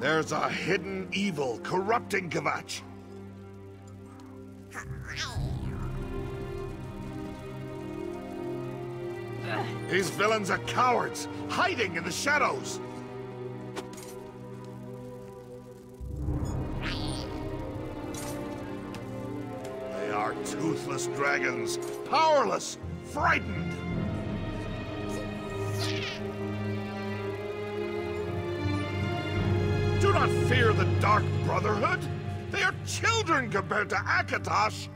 There's a hidden evil corrupting Kvatch. His villains are cowards, hiding in the shadows. They are toothless dragons, powerless, frightened. Do not fear the Dark Brotherhood. They are children compared to Akatosh.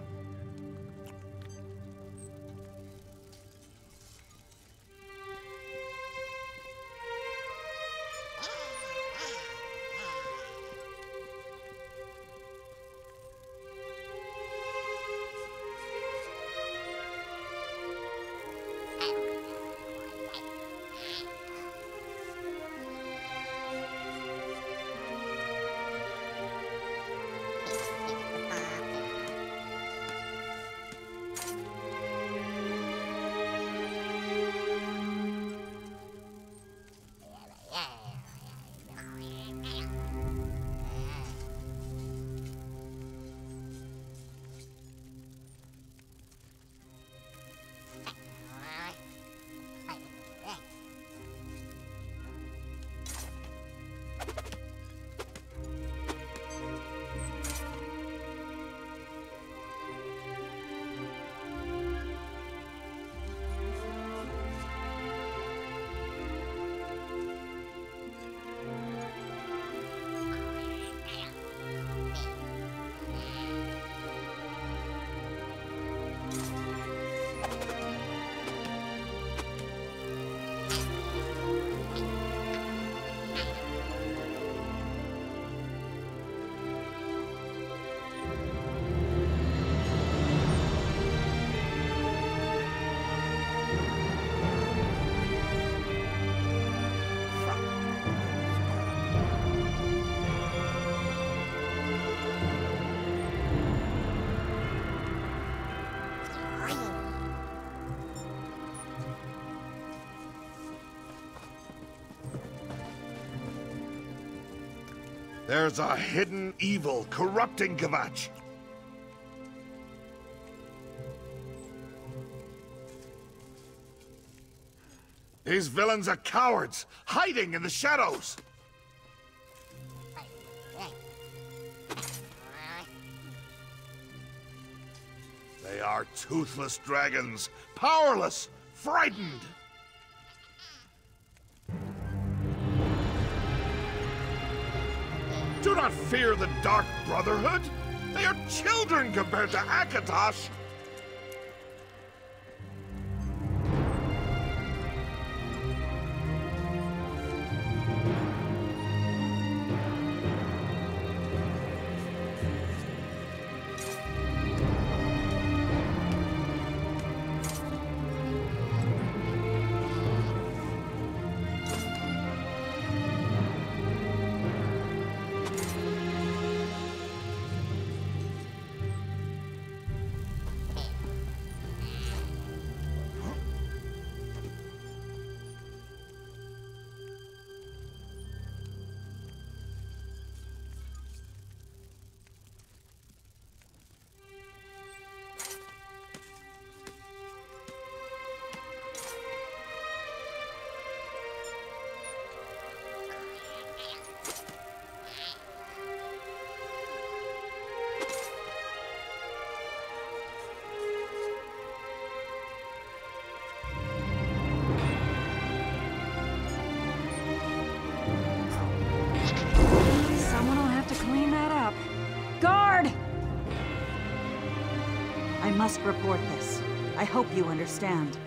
There's a hidden evil corrupting Kvatch. His villains are cowards, hiding in the shadows. They are toothless dragons, powerless, frightened. Do not fear the Dark Brotherhood. They are children compared to Akatosh. I must report this. I hope you understand.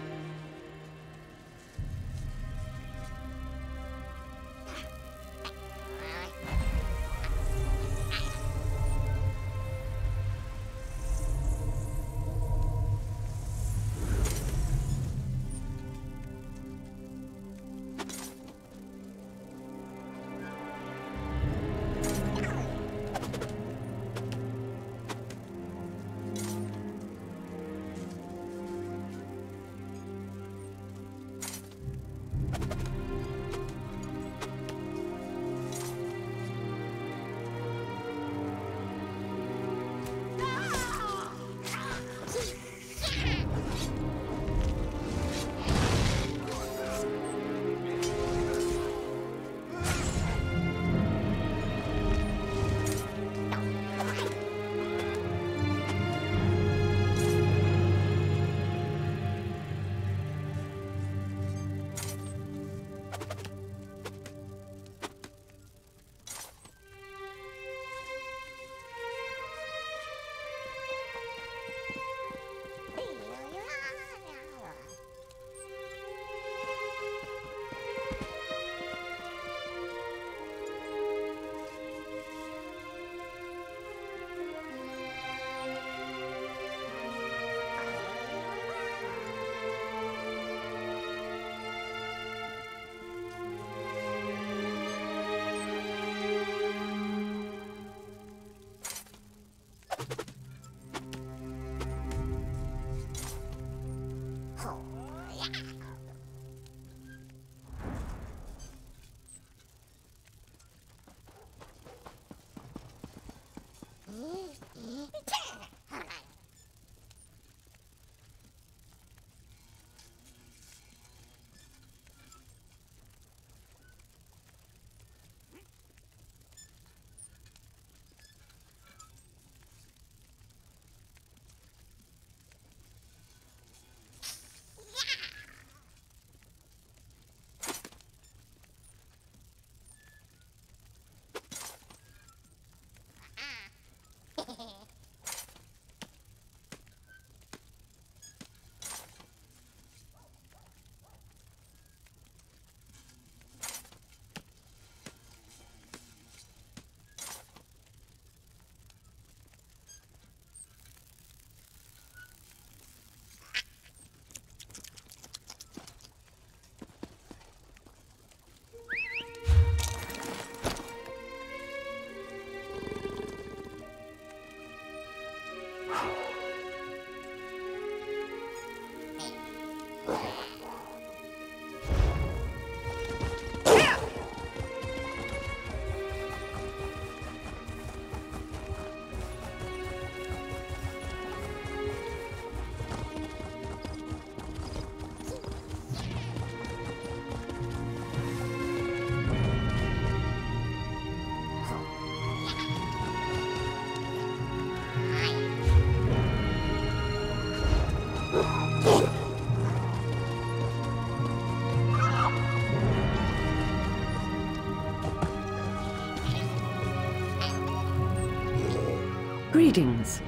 Greetings.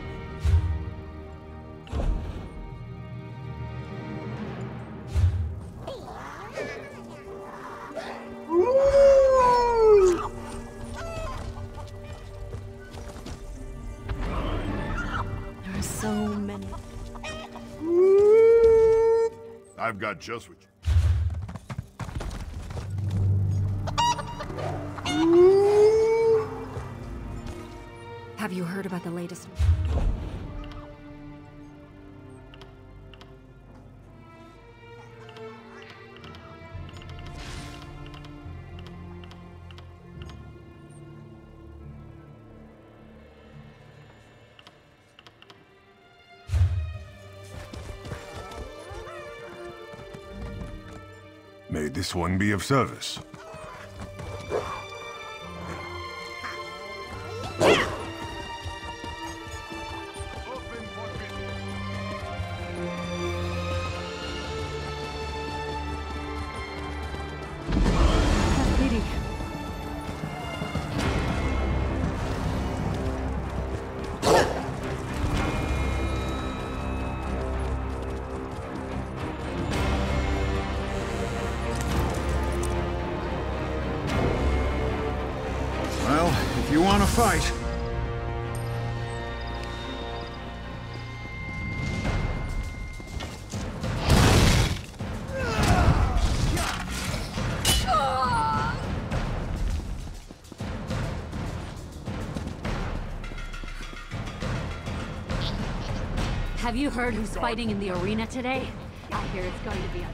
There are so many. I've got just what you... Have you heard about the latest? May this one be of service. Well, if you want to fight... Have you heard who's fighting in the arena today? I hear it's going to be a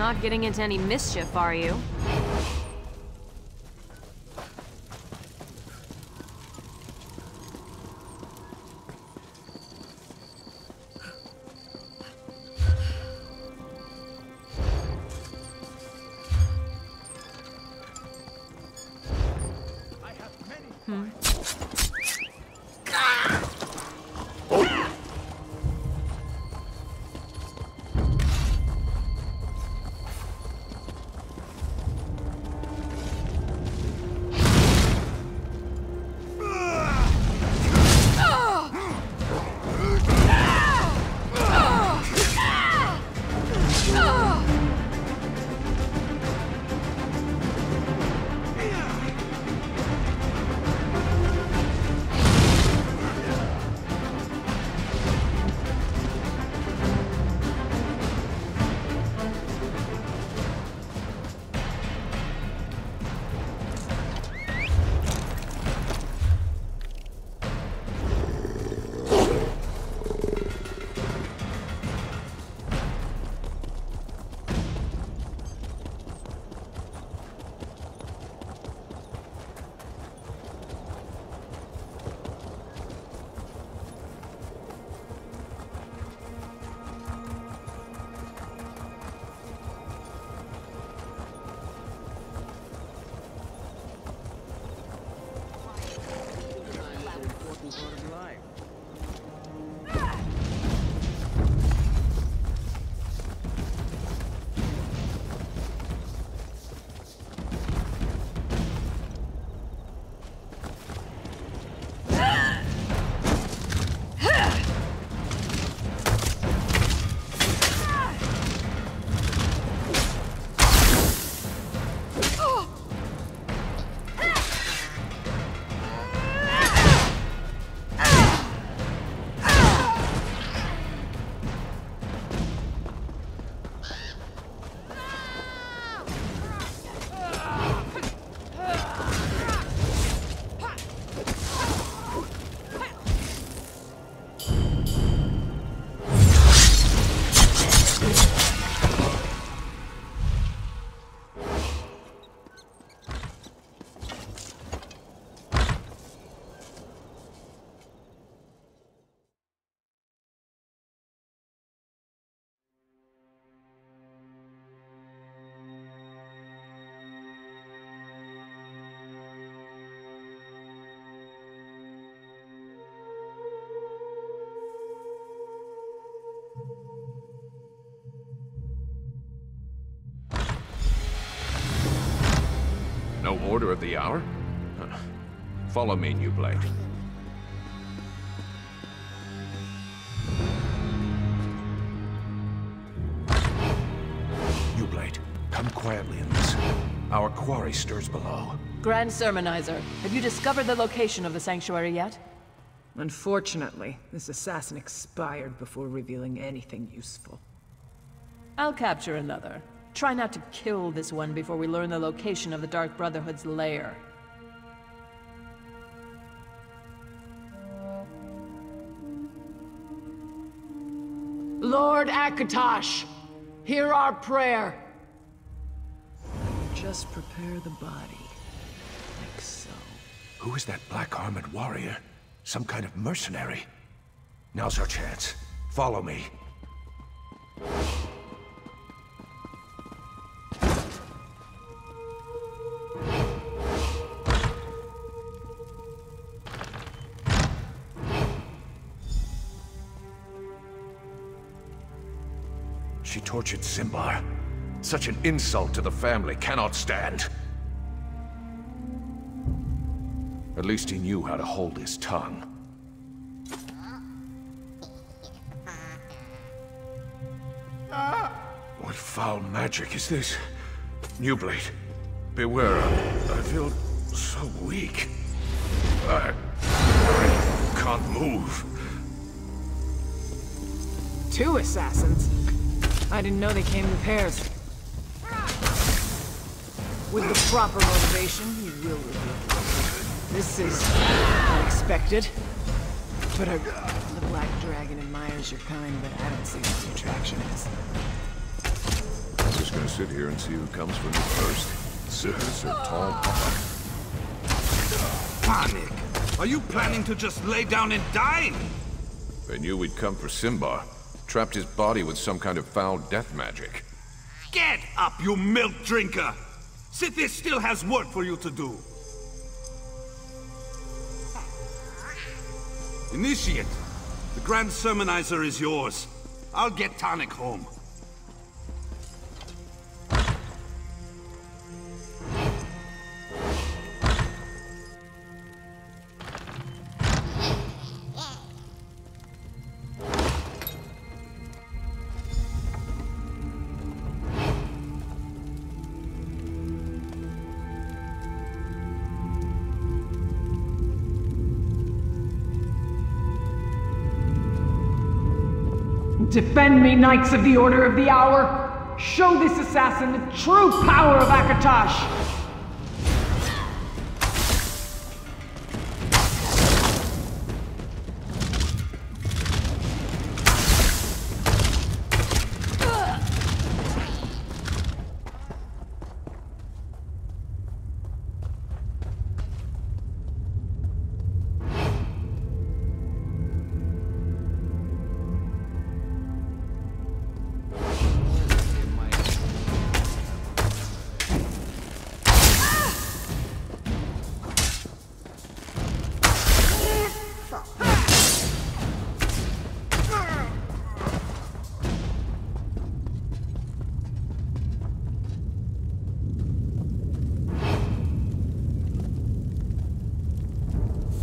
Not getting into any mischief, are you? Order of the Hour? Huh. Follow me, New Blade. New Blade, come quietly and listen. Our quarry stirs below. Grand Sermonizer, have you discovered the location of the sanctuary yet? Unfortunately, this assassin expired before revealing anything useful. I'll capture another. Try not to kill this one before we learn the location of the Dark Brotherhood's lair. Lord Akatosh, hear our prayer. Just prepare the body, like so. Who is that black-armored warrior? Some kind of mercenary? Now's our chance. Follow me. She tortured Simbar. Such an insult to the family cannot stand. At least he knew how to hold his tongue. What foul magic is this? New Blade, beware. I feel so weak. I can't move. 2 assassins? I didn't know they came in pairs. With the proper motivation, you will reveal. This is unexpected. But the Black Dragon admires your kind, but I don't see what the attraction is. I'm just gonna sit here and see who comes for me first. Sir Tall Papa. Panic! Are you planning to just lay down and die? They knew we'd come for Simbar. Trapped his body with some kind of foul death magic. Get up, you milk drinker! Sithis still has work for you to do. Initiate, the Grand Sermonizer is yours. I'll get Tonic home. Defend me, Knights of the Order of the Hour! Show this assassin the true power of Akatosh!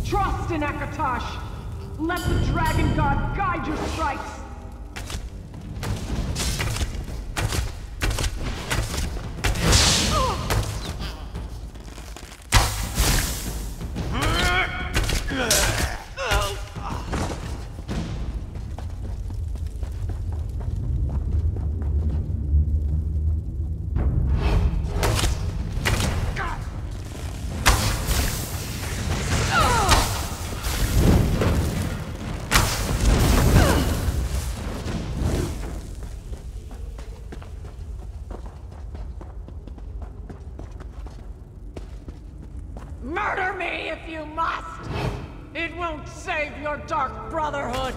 Trust in Akatosh! Let the Dragon God guide your strikes! Murder me if you must! It won't save your Dark Brotherhood!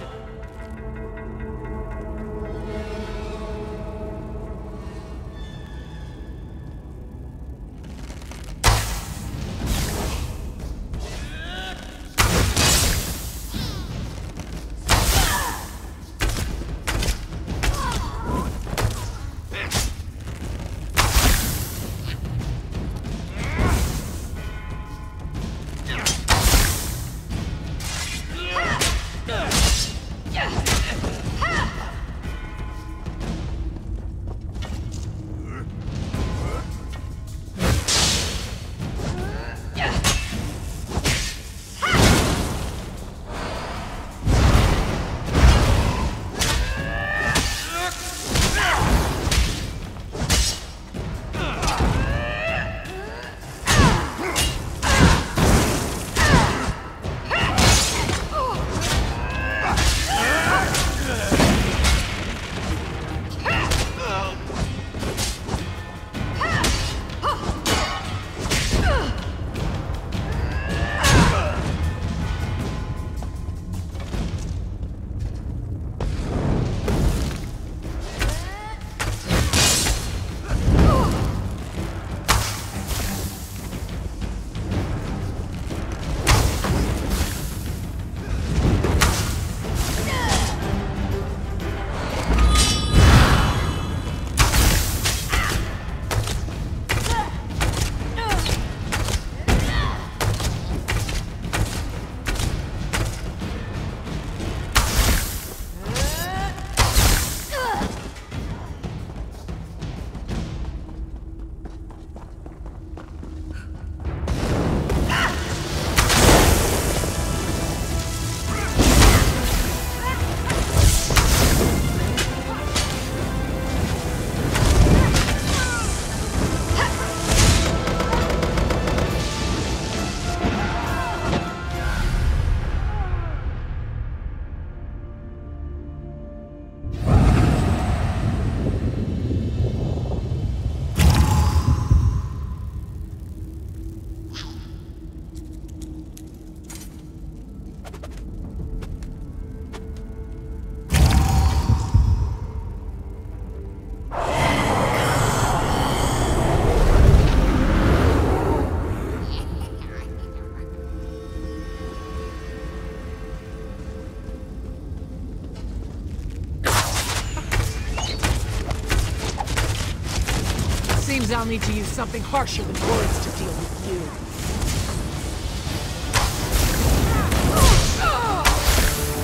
Seems I'll need to use something harsher than words to deal with you.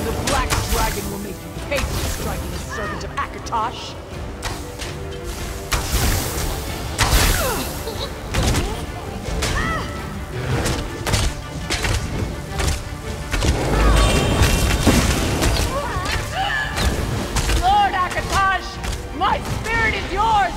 The Black Dragon will make you pay for striking a servant of Akatosh. Lord Akatosh, my spirit is yours!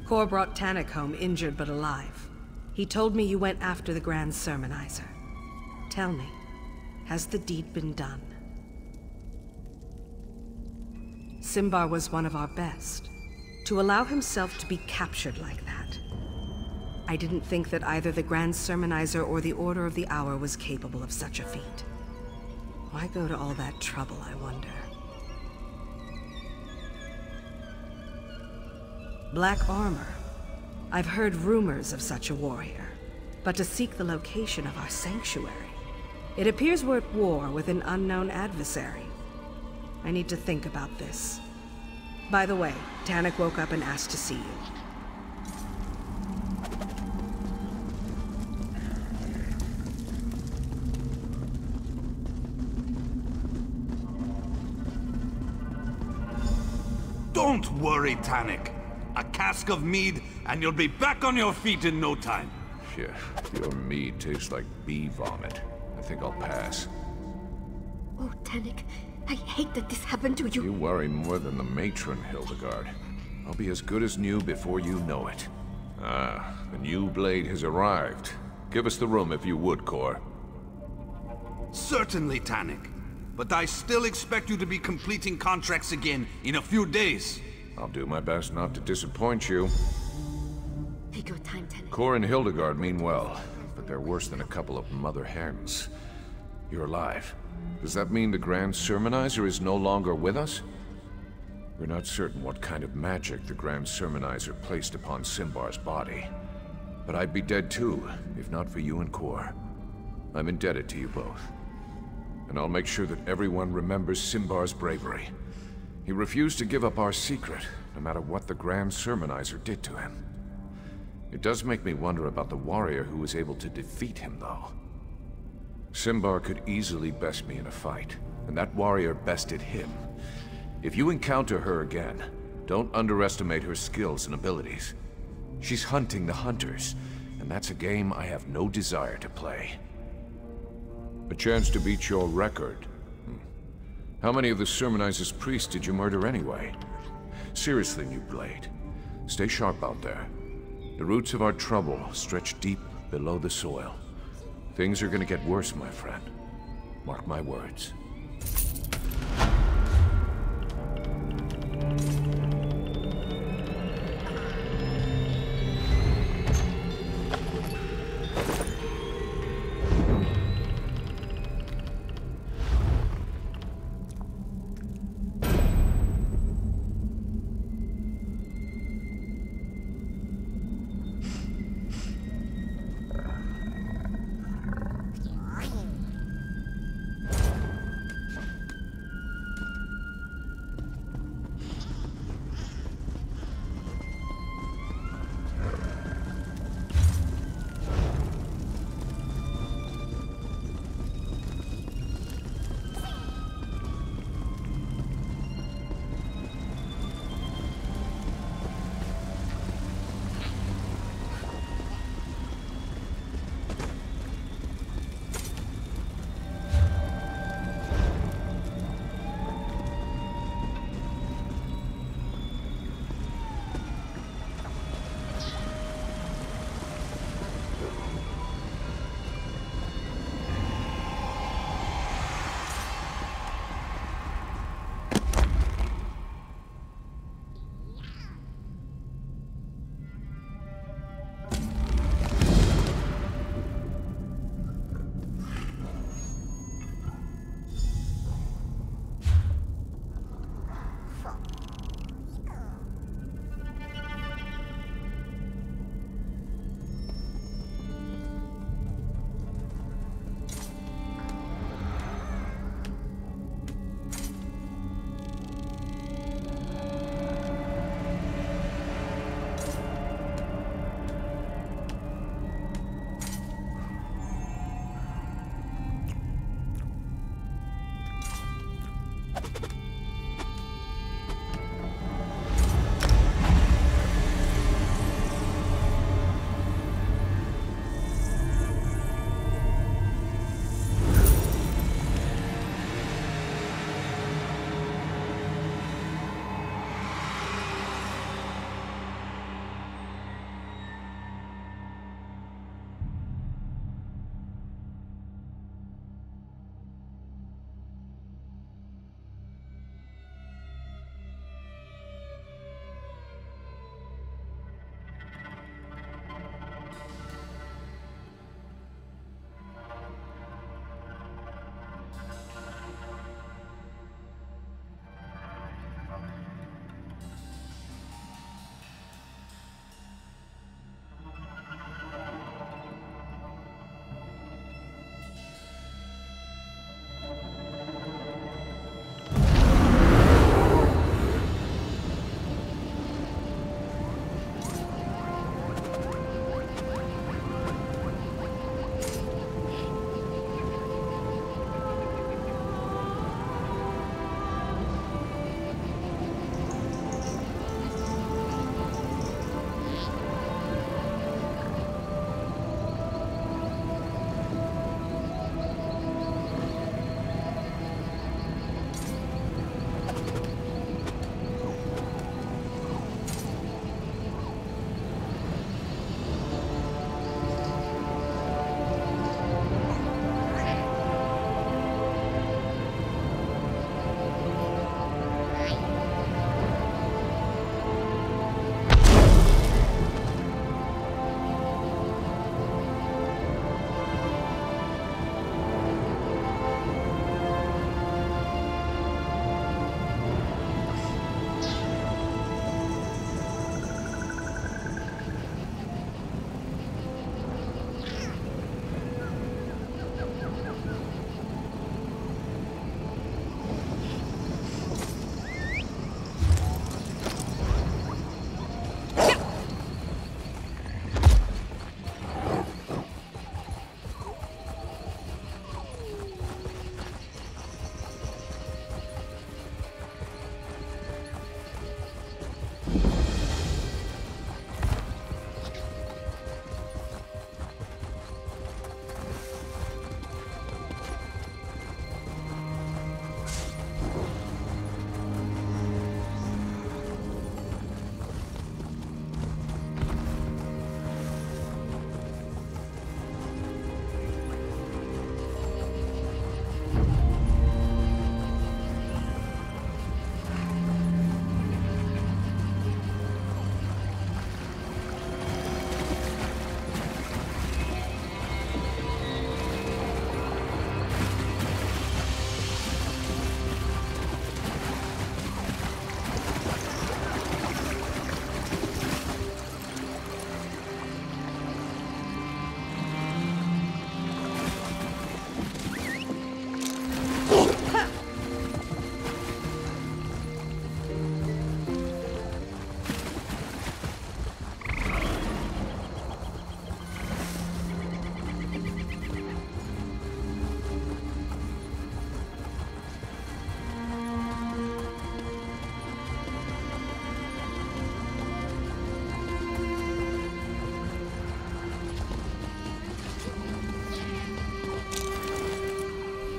Kor brought Tannik home injured but alive. He told me you went after the Grand Sermonizer. Tell me, has the deed been done? Simbar was one of our best. To allow himself to be captured like that. I didn't think that either the Grand Sermonizer or the Order of the Hour was capable of such a feat. Why go to all that trouble, I wonder? Black armor. I've heard rumors of such a warrior, but to seek the location of our sanctuary, It appears we're at war with an unknown adversary. I need to think about this. By the way, Tannic woke up and asked to see you. Don't worry, Tannic. A cask of mead, and you'll be back on your feet in no time. Shit, your mead tastes like bee vomit. I think I'll pass. Oh, Tannic, I hate that this happened to you. You worry more than the matron, Hildegard. I'll be as good as new before you know it. Ah, the new blade has arrived. Give us the room if you would, Cor. Certainly, Tannic. But I still expect you to be completing contracts again in a few days. I'll do my best not to disappoint you. Take your time, Tannic. Cor and Hildegard mean well, but they're worse than a couple of mother hens. You're alive. Does that mean the Grand Sermonizer is no longer with us? We're not certain what kind of magic the Grand Sermonizer placed upon Simbar's body. But I'd be dead too, if not for you and Cor. I'm indebted to you both. And I'll make sure that everyone remembers Simbar's bravery. He refused to give up our secret, no matter what the Grand Sermonizer did to him. It does make me wonder about the warrior who was able to defeat him, though. Simbar could easily best me in a fight, and that warrior bested him. If you encounter her again, don't underestimate her skills and abilities. She's hunting the hunters, and that's a game I have no desire to play. A chance to beat your record. How many of the Sermonizer's priests did you murder anyway? Seriously, New Blade. Stay sharp out there. The roots of our trouble stretch deep below the soil. Things are gonna get worse, my friend. Mark my words.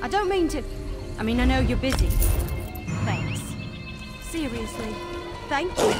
I don't mean to... I mean, I know you're busy. Thanks. Seriously. Thank you.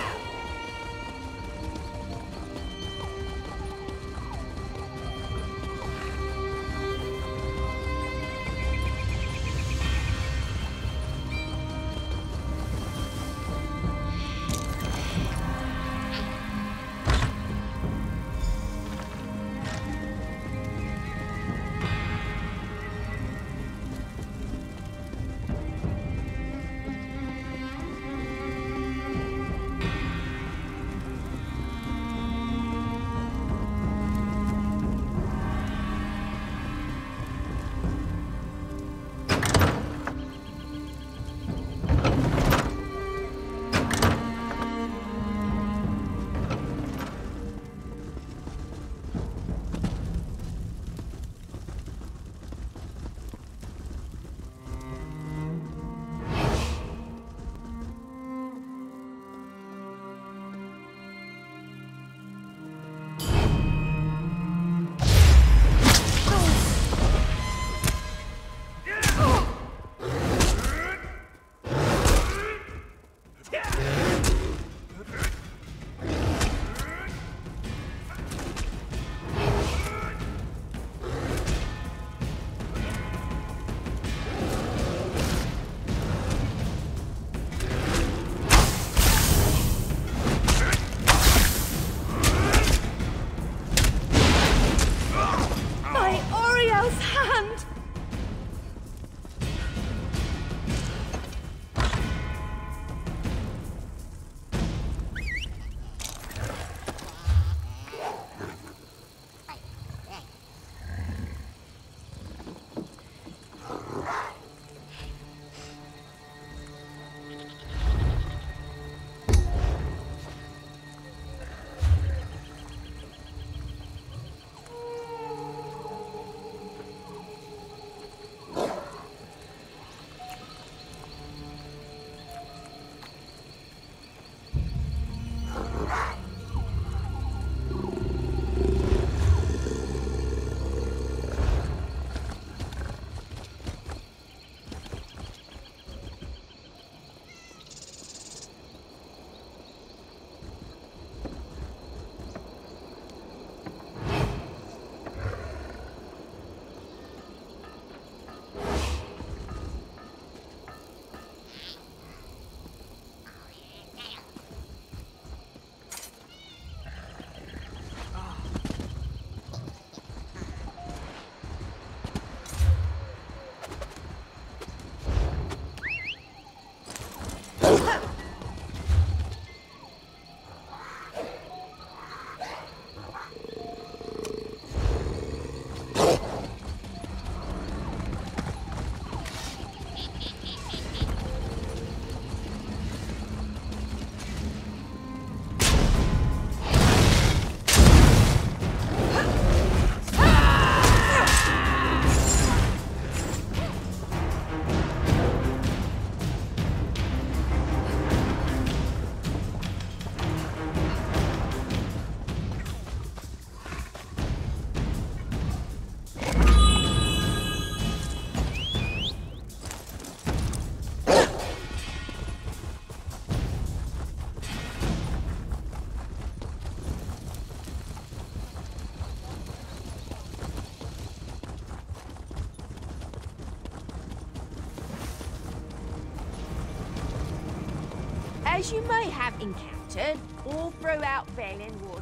As you may have encountered all throughout Valen Wood,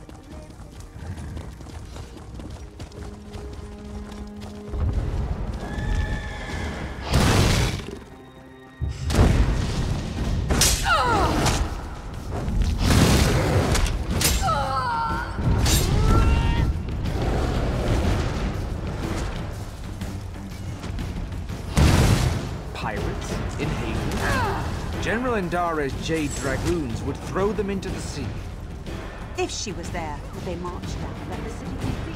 pirates in Haven. General Indara's Jade Dragoons would throw them into the sea. If she was there, would they march down and let the city be free?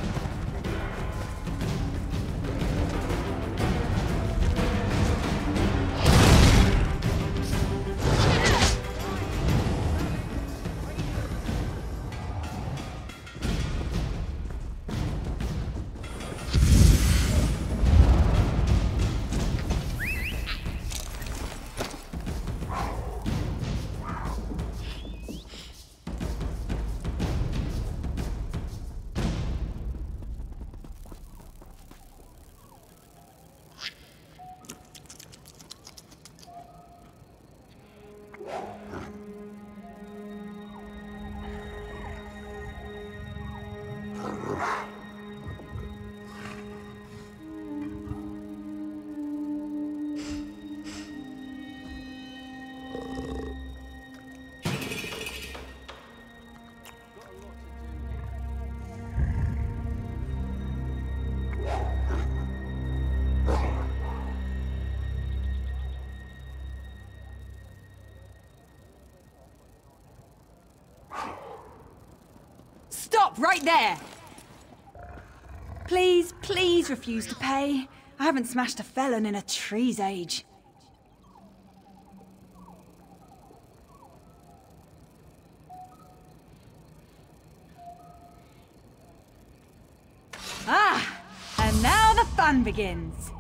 right there! Please, please refuse to pay. I haven't smashed a felon in a tree's age. Ah! And now the fun begins.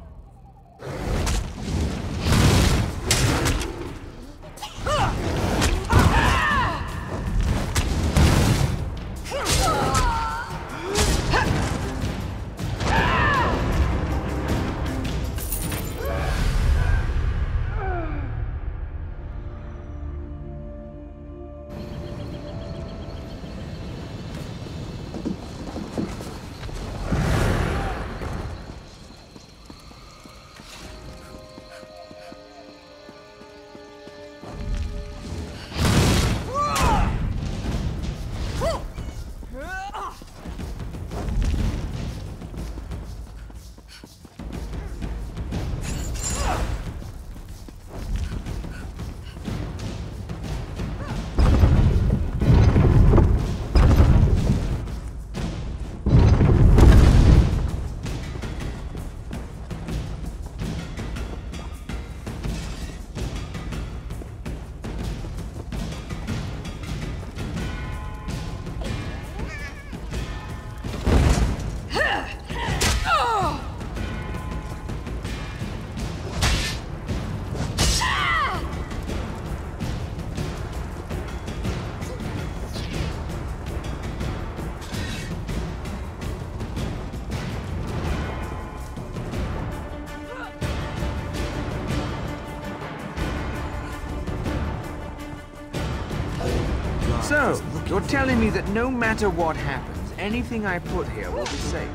So, you're telling me that no matter what happens, anything I put here will be safe?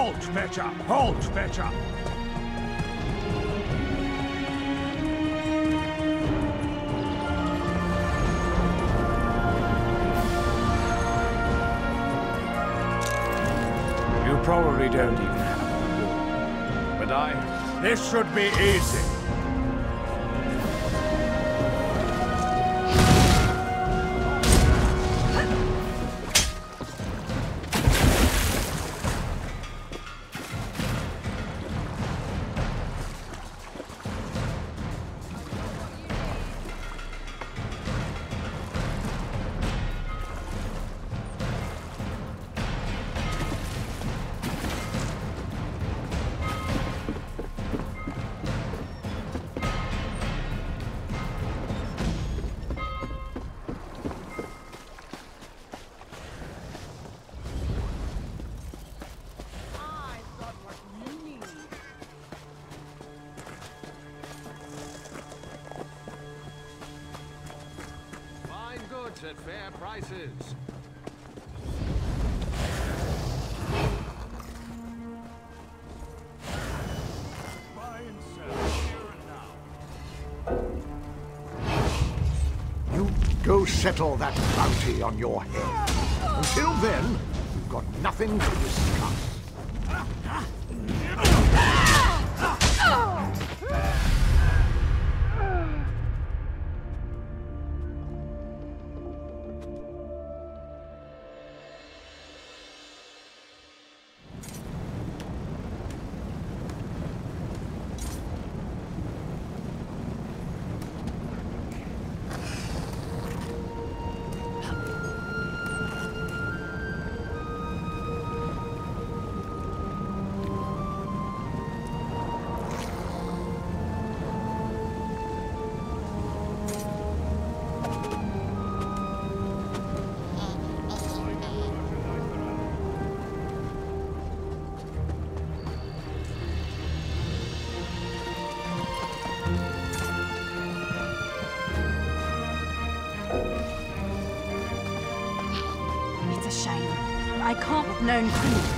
Halt, Fetcher! Halt, Fetcher! You probably don't even have a clue. But this should be easy. At fair prices. Buy and sell here and now. You go settle that bounty on your head. Until then, we've got nothing to discuss. I can't have known criminals.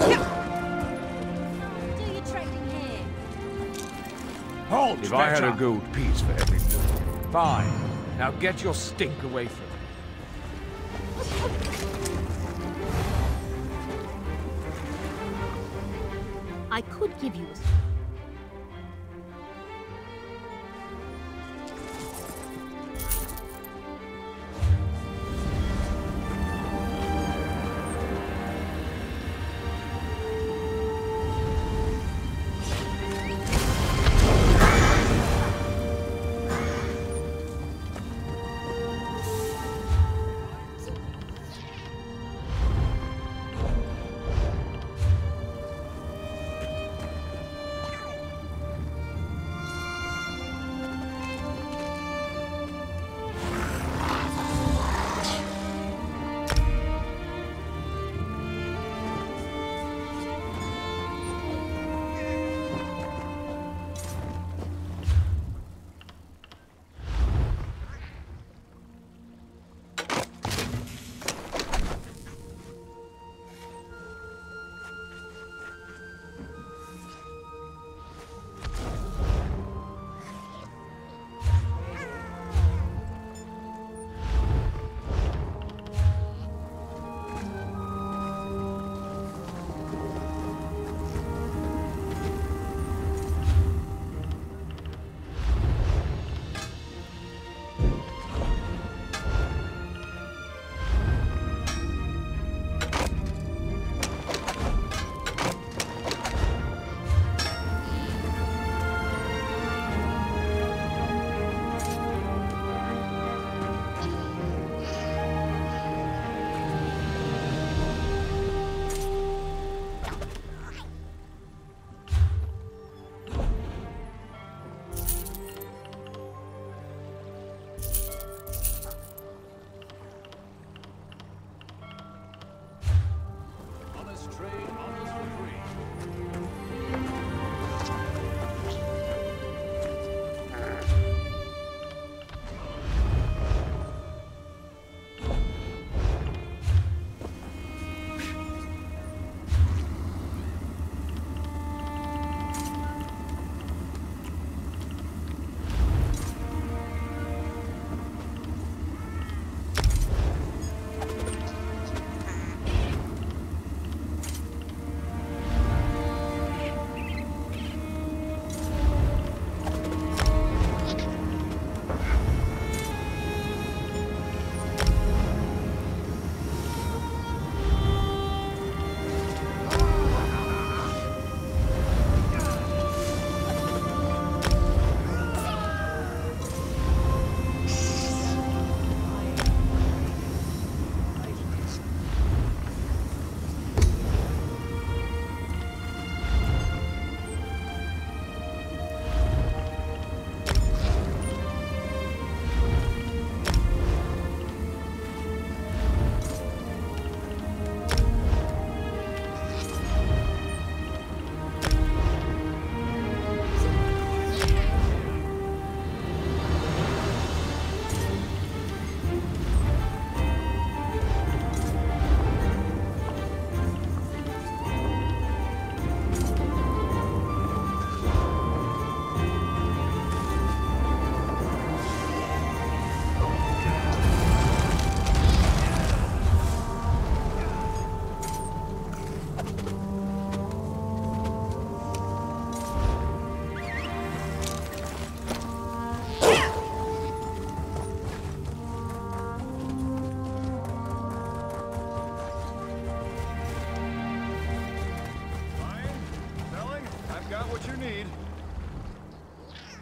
Do your trading here. Halt, If I had a Fletcher! gold piece for every move. Fine. Now get your stink away from me. I could give you a...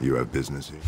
You have business here?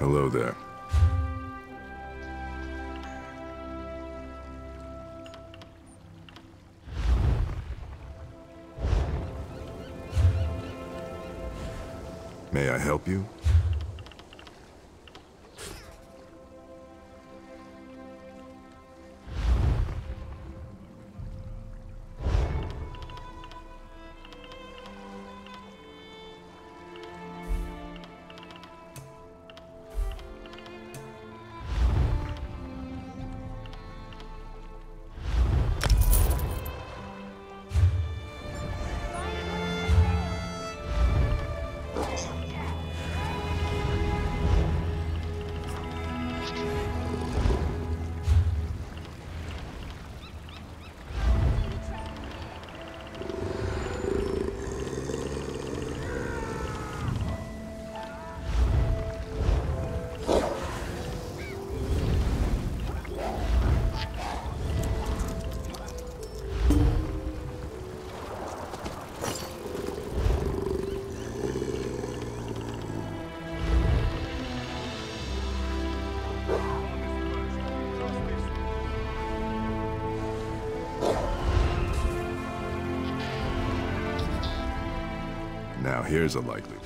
Hello there. May I help you? Now here's a likely.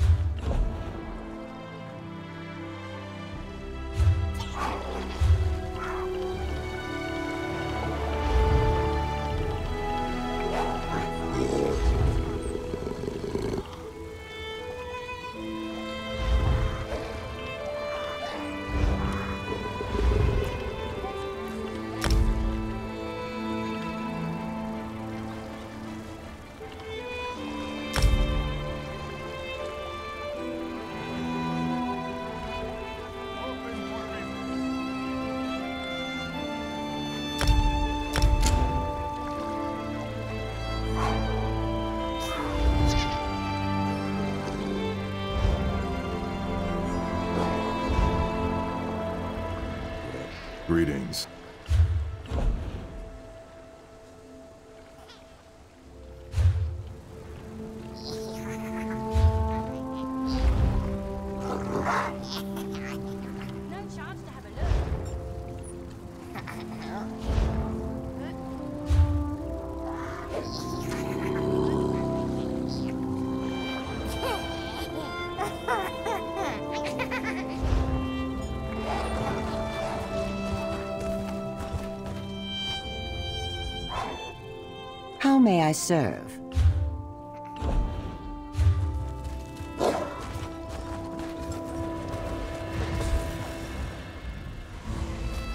Greetings. How may I serve?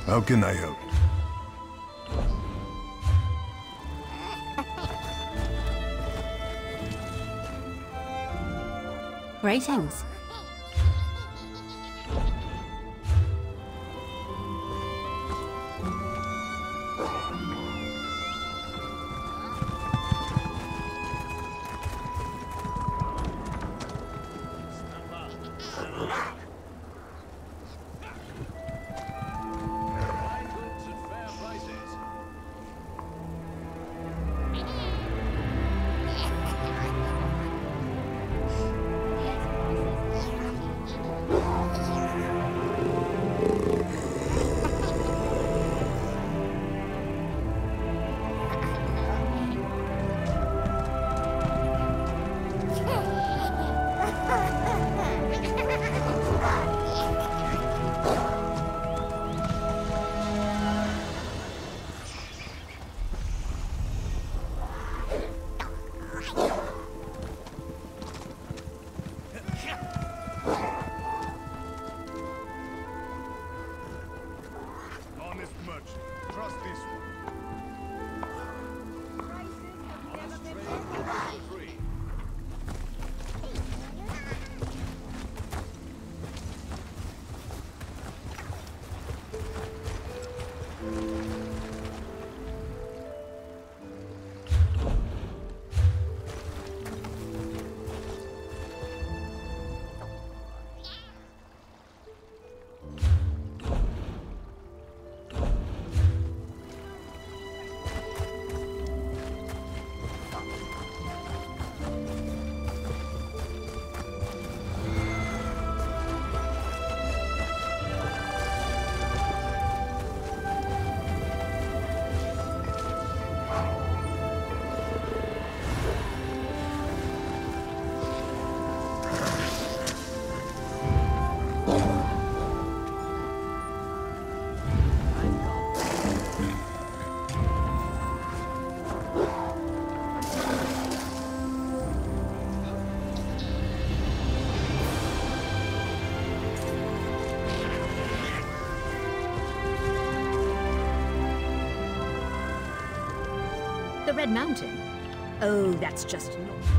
How can I help? Greetings. The Red Mountain? Oh, that's just north.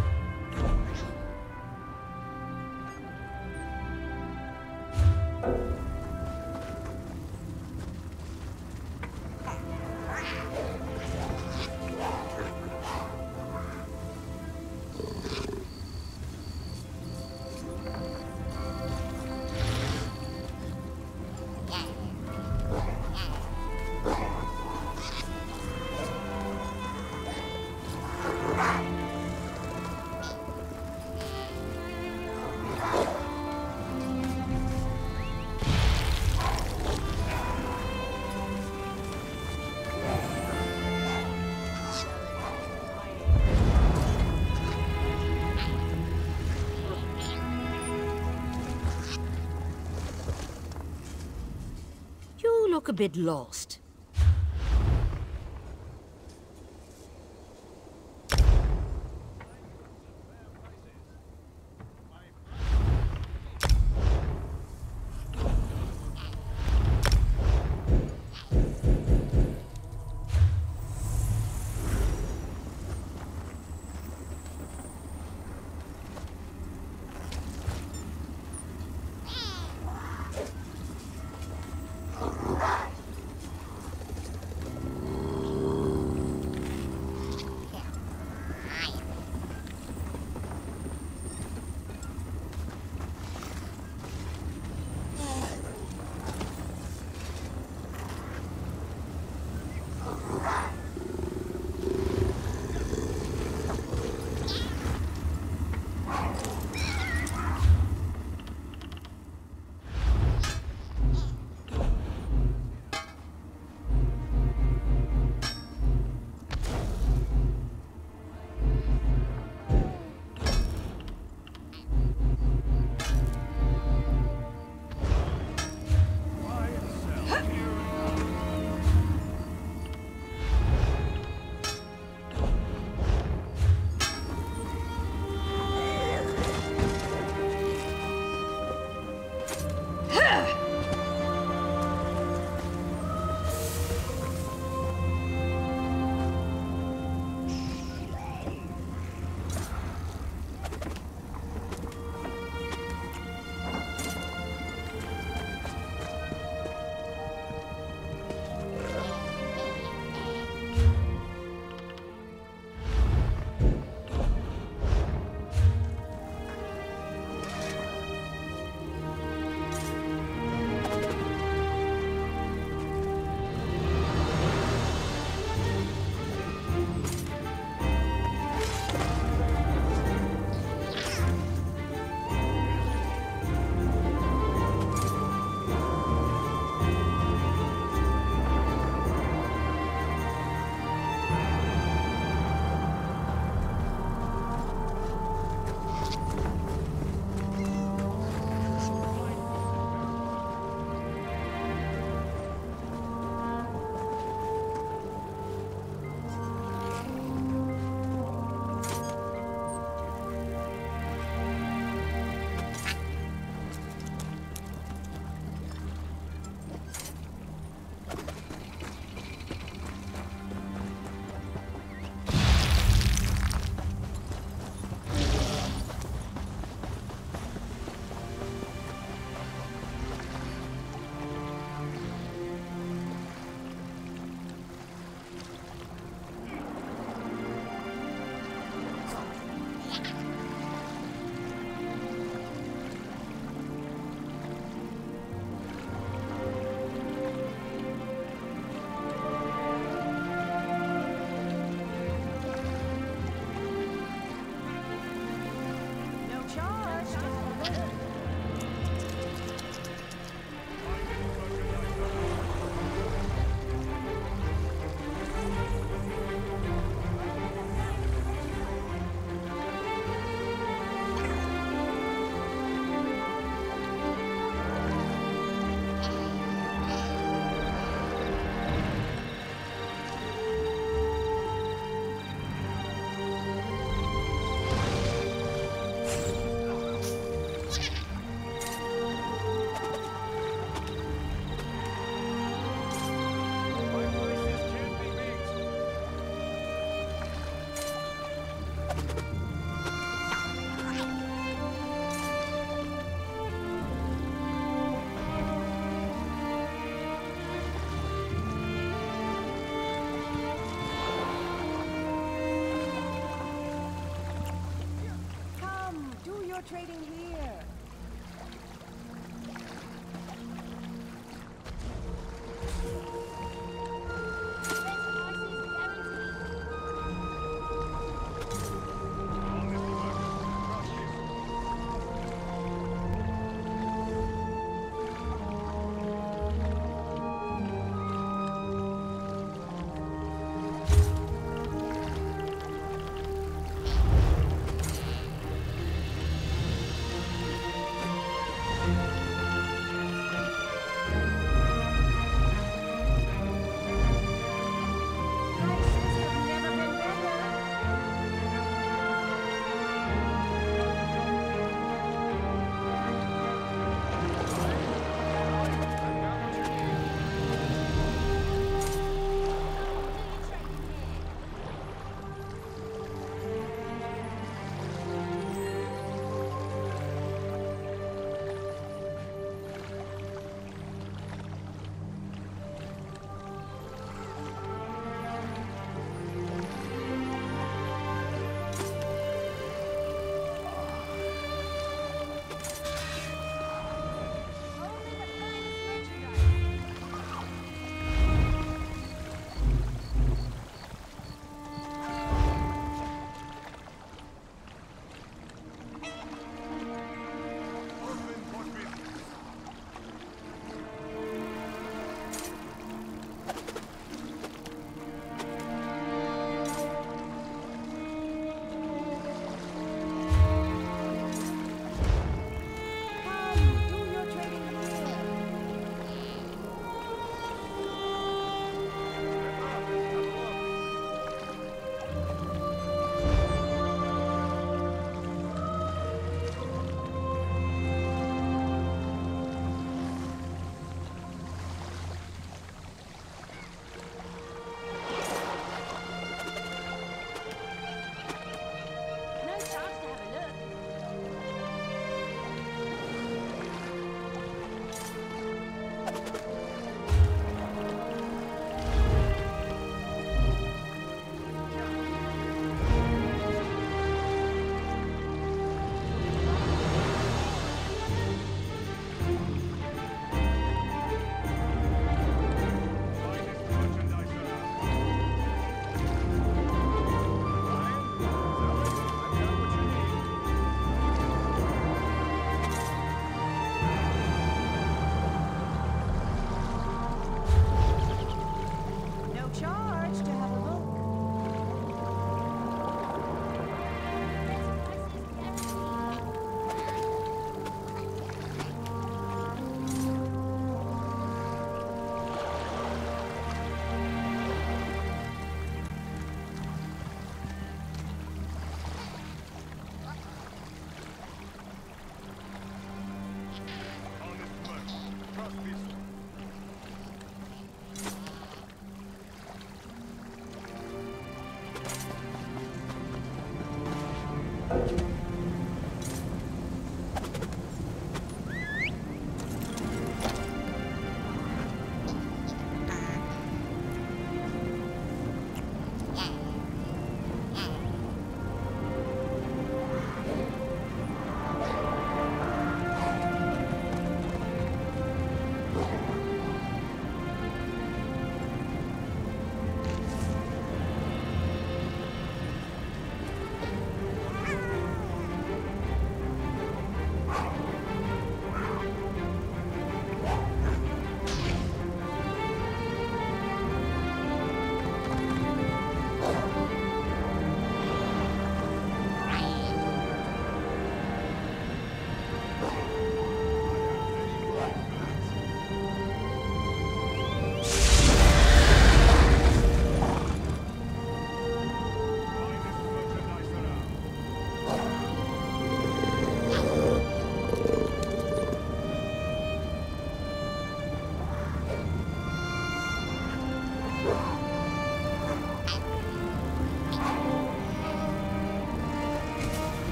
You look a bit lost. trading here?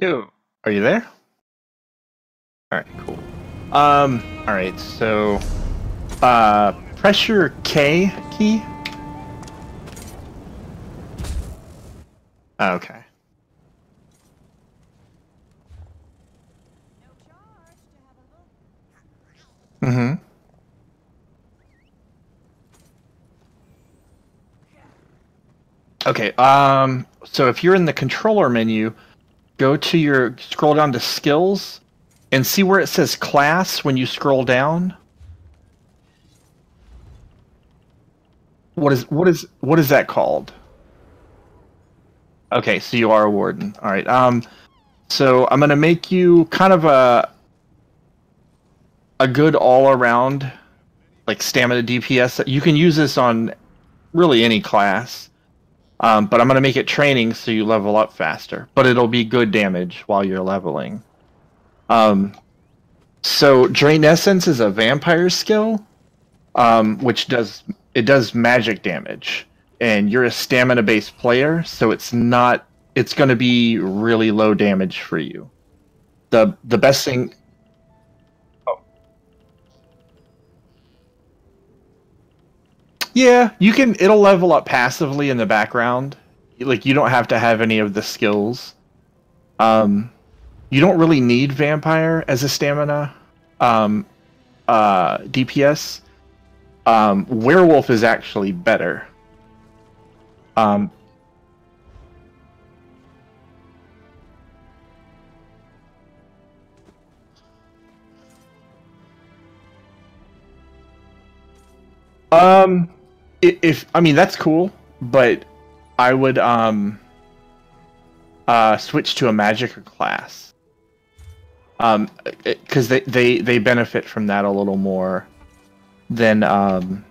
Yo, are you there? Alright, cool. Alright, so press your K key. Okay. Mm-hmm. Okay, so if you're in the controller menu, scroll down to skills, and see where it says class when you scroll down. What is that called? Okay, so you are a warden. All right. So I'm gonna make you kind of a good all-around, like, stamina DPS. You can use this on really any class. But I'm going to make it training so you level up faster. But it'll be good damage while you're leveling. So Drain Essence is a vampire skill, which does magic damage. And you're a stamina-based player, so it's going to be really low damage for you. The best thing... Yeah, it'll level up passively in the background. Like, you don't have to have any of the skills. You don't really need vampire as a stamina DPS. Werewolf is actually better. I mean, that's cool, but I would switch to a magic class, because they benefit from that a little more than hold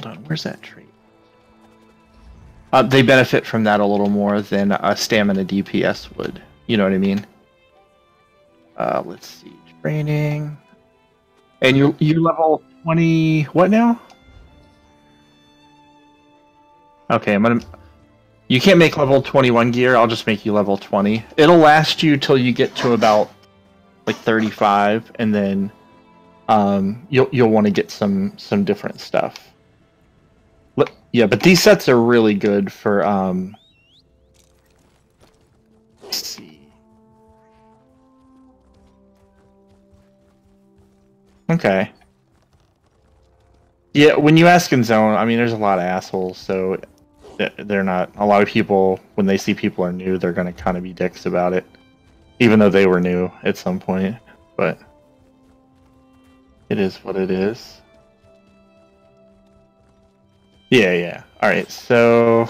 on, where's that trait? They benefit from that a little more than a stamina DPS would. You know what I mean? Let's see, training, and you level 20. What now? Okay, you can't make level 21 gear. I'll just make you level 20. It'll last you till you get to about like 35, and then you'll want to get some different stuff. Yeah, but these sets are really good for let's see. Okay. Yeah, when you ask in zone, I mean, there's a lot of assholes, so they're not... A lot of people, when they see people are new, they're going to kind of be dicks about it. Even though they were new at some point. But it is what it is. Yeah. Alright, so...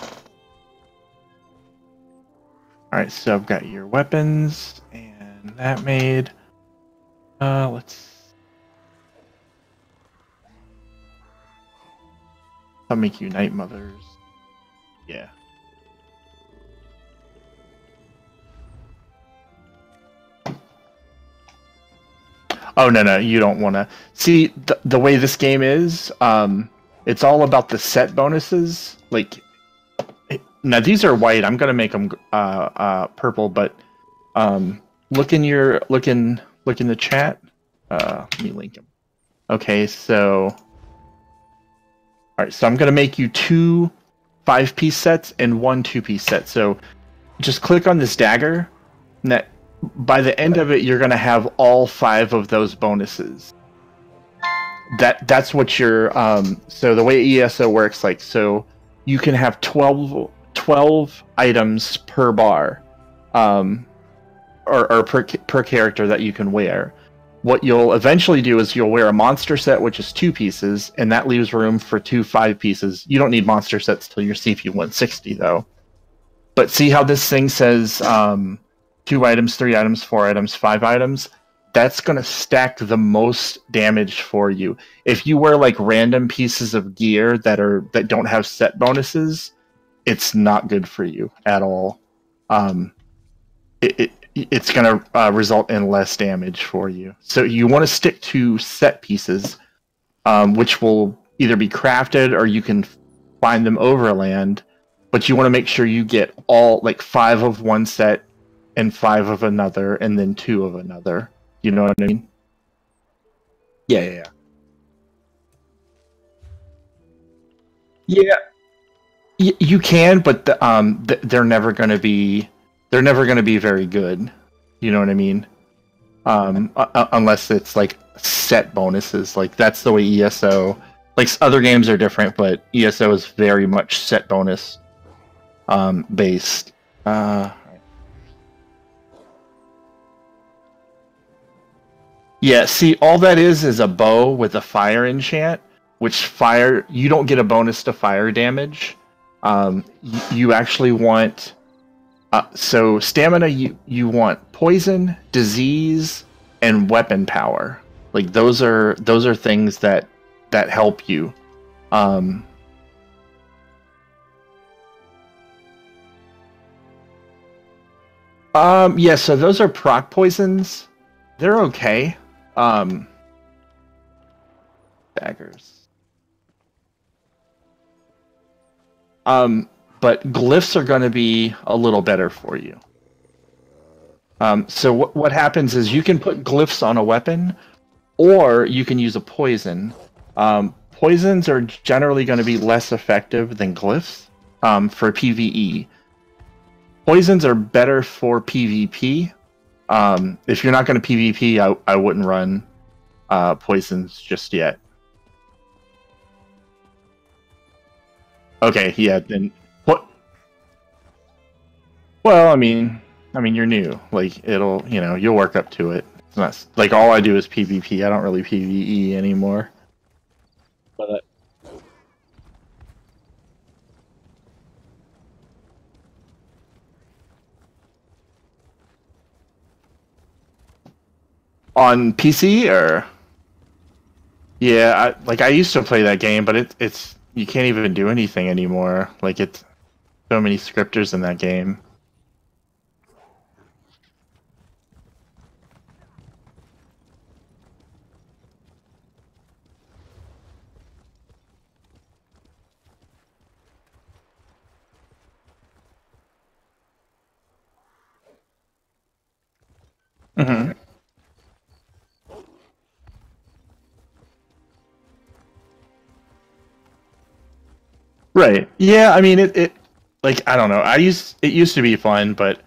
Alright, so I've got your weapons, and that made... I'll make you Night Mothers. Yeah. Oh, no, you don't want to... See, the way this game is, it's all about the set bonuses. Like, now these are white. I'm going to make them purple, but look in the chat. Let me link them. Okay, so... Alright, so I'm going to make you 2 5-piece sets and 1 2-piece set. So just click on this dagger, and that by the end of it, you're going to have all 5 of those bonuses. That's what your... so the way ESO works, like, so you can have 12 items per bar, or per character that you can wear. What you'll eventually do is you'll wear a monster set, which is 2 pieces, and that leaves room for 2 5-pieces. You don't need monster sets till your CP 160, though. But see how this thing says 2 items, 3 items, 4 items, 5 items? That's going to stack the most damage for you. If you wear like random pieces of gear that don't have set bonuses, it's not good for you at all. It's going to result in less damage for you. So you want to stick to set pieces, which will either be crafted or you can find them overland. But you want to make sure you get all, like, 5 of one set and 5 of another, and then 2 of another. You know what I mean? Yeah. Yeah, you can, but they're never going to be very good. You know what I mean? Unless it's like set bonuses. Like that's the way ESO. Like other games are different, but ESO is very much set bonus based. Yeah, see, all that is a bow with a fire enchant, which fire you don't get a bonus to fire damage. You actually want so stamina. You want poison, disease, and weapon power. Like those are things that help you. Yeah, so those are proc poisons. They're okay. Daggers. But glyphs are going to be a little better for you. So what happens is you can put glyphs on a weapon, or you can use a poison. Poisons are generally going to be less effective than glyphs for PvE. Poisons are better for PvP. If you're not going to PvP, I wouldn't run poisons just yet. Okay, yeah, then what? Well, I mean, you're new. Like it'll, you'll work up to it. It's not like all I do is PvP. I don't really PvE anymore. But on PC or yeah, I used to play that game, but it's you can't even do anything anymore. Like it's so many scripters in that game. Mm-hmm. Right. Yeah, I mean it like I don't know. It used to be fun, but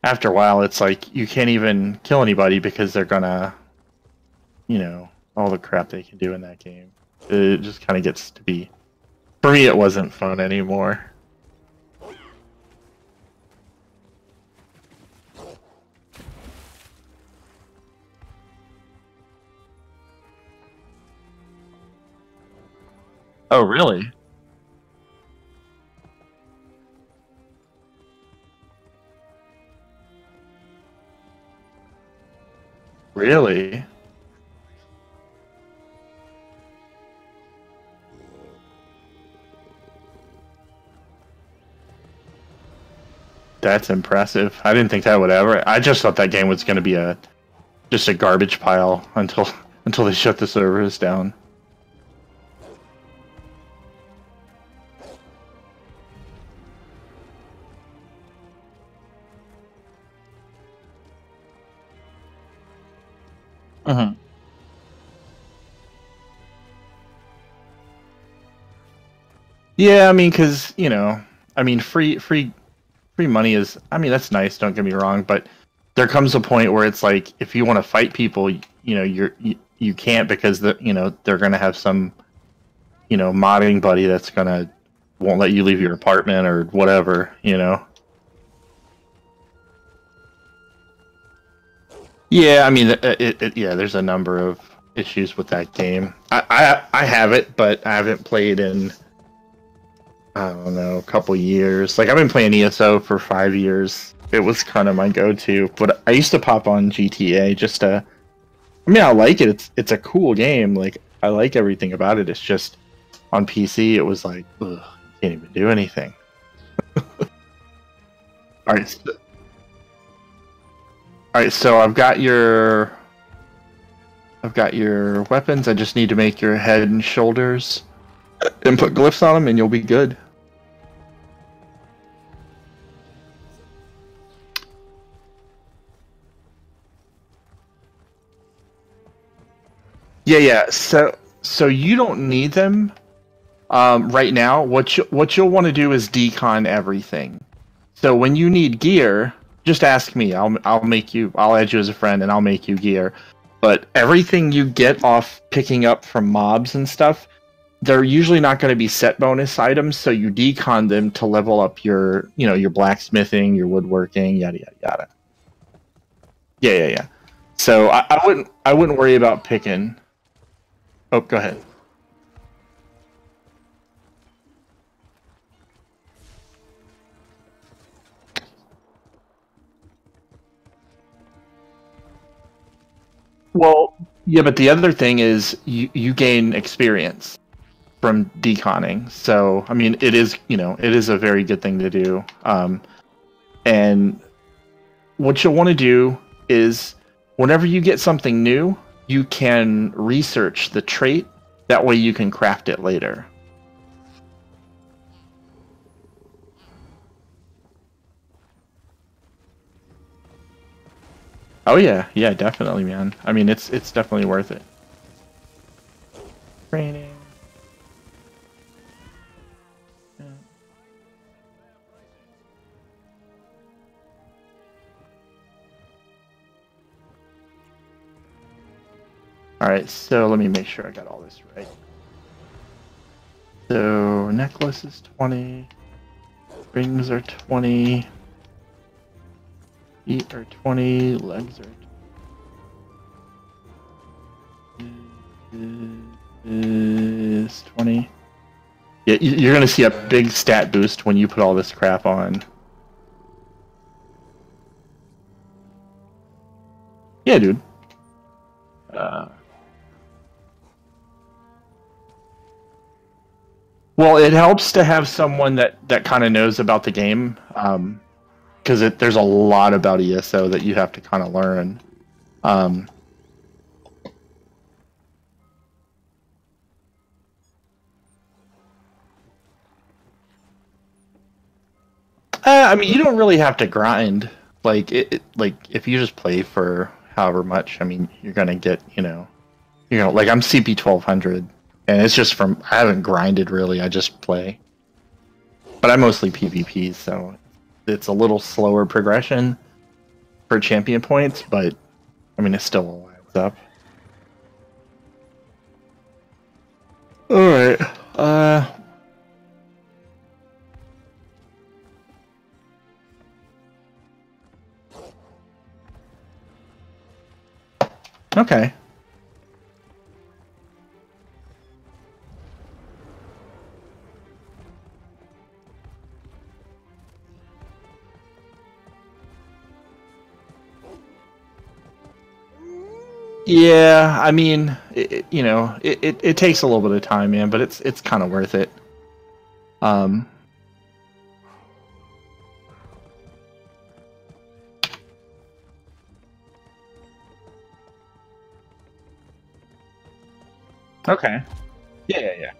after a while it's like you can't even kill anybody because they're gonna all the crap they can do in that game. It just kind of gets to be, for me it wasn't fun anymore. Oh, really? Really? That's impressive. I didn't think that would ever. I just thought that game was going to be just a garbage pile until they shut the servers down. Uh-huh. Yeah, I mean, because free money is. I mean, that's nice. Don't get me wrong, but there comes a point where it's like, if you want to fight people, you can't because they're gonna have some modding buddy that's won't let you leave your apartment or whatever. Yeah, I mean, yeah, there's a number of issues with that game. I have it, but I haven't played in, I don't know, a couple years. Like, I've been playing ESO for 5 years. It was kind of my go-to, but I used to pop on GTA just to... I mean, I like it. It's a cool game. Like, I like everything about it. It's just, on PC, it was like, ugh, can't even do anything. Alright, so I've got your weapons. I just need to make your head and shoulders and put glyphs on them, and you'll be good. Yeah. So you don't need them right now. What you'll want to do is decon everything. So when you need gear, just ask me. I'll add you as a friend and I'll make you gear. But everything you get off picking up from mobs and stuff, they're usually not going to be set bonus items, so you decon them to level up your blacksmithing, your woodworking, yada yada yada. Yeah. So I wouldn't worry about picking. Oh, go ahead. Well, yeah, but the other thing is you gain experience from deconning. So, I mean, it is a very good thing to do. And what you'll want to do is whenever you get something new, you can research the trait. That way you can craft it later. Oh yeah, definitely, man. I mean, it's definitely worth it. Training. Yeah. All right, so let me make sure I got all this right. So necklace is 20, rings are 20. Feet are 20, legs are 20. Yeah, you're gonna see a big stat boost when you put all this crap on. Yeah, dude. Well, it helps to have someone that kind of knows about the game. Because there's a lot about ESO that you have to kind of learn. I mean, you don't really have to grind. Like if you just play for however much, I mean, you're gonna get, like I'm CP 1200, and it's just I haven't grinded really. I just play, but I mostly PvP, so. It's a little slower progression for champion points, but I mean, it still all adds up. Alright, okay. Yeah, I mean, it takes a little bit of time, man, but it's kind of worth it. Okay. Yeah.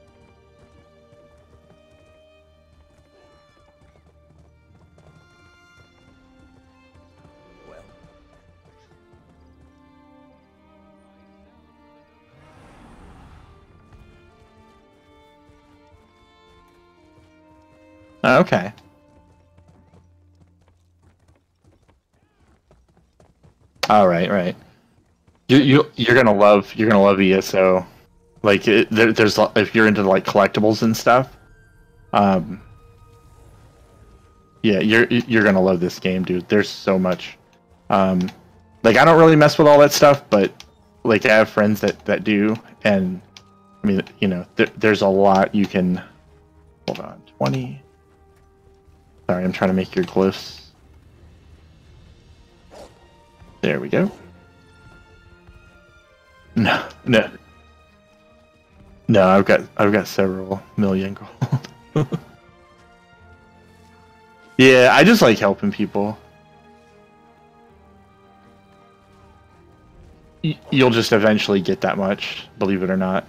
Okay. All right. You're gonna love ESO. Like there's if you're into like collectibles and stuff. Yeah, you're gonna love this game, dude. There's so much. Like I don't really mess with all that stuff, but like I have friends that do, and I mean, there's a lot you can. Hold on, 20. Sorry, I'm trying to make your glyphs. There we go. No, I've got several million gold. Yeah, I just like helping people. You'll just eventually get that much, believe it or not.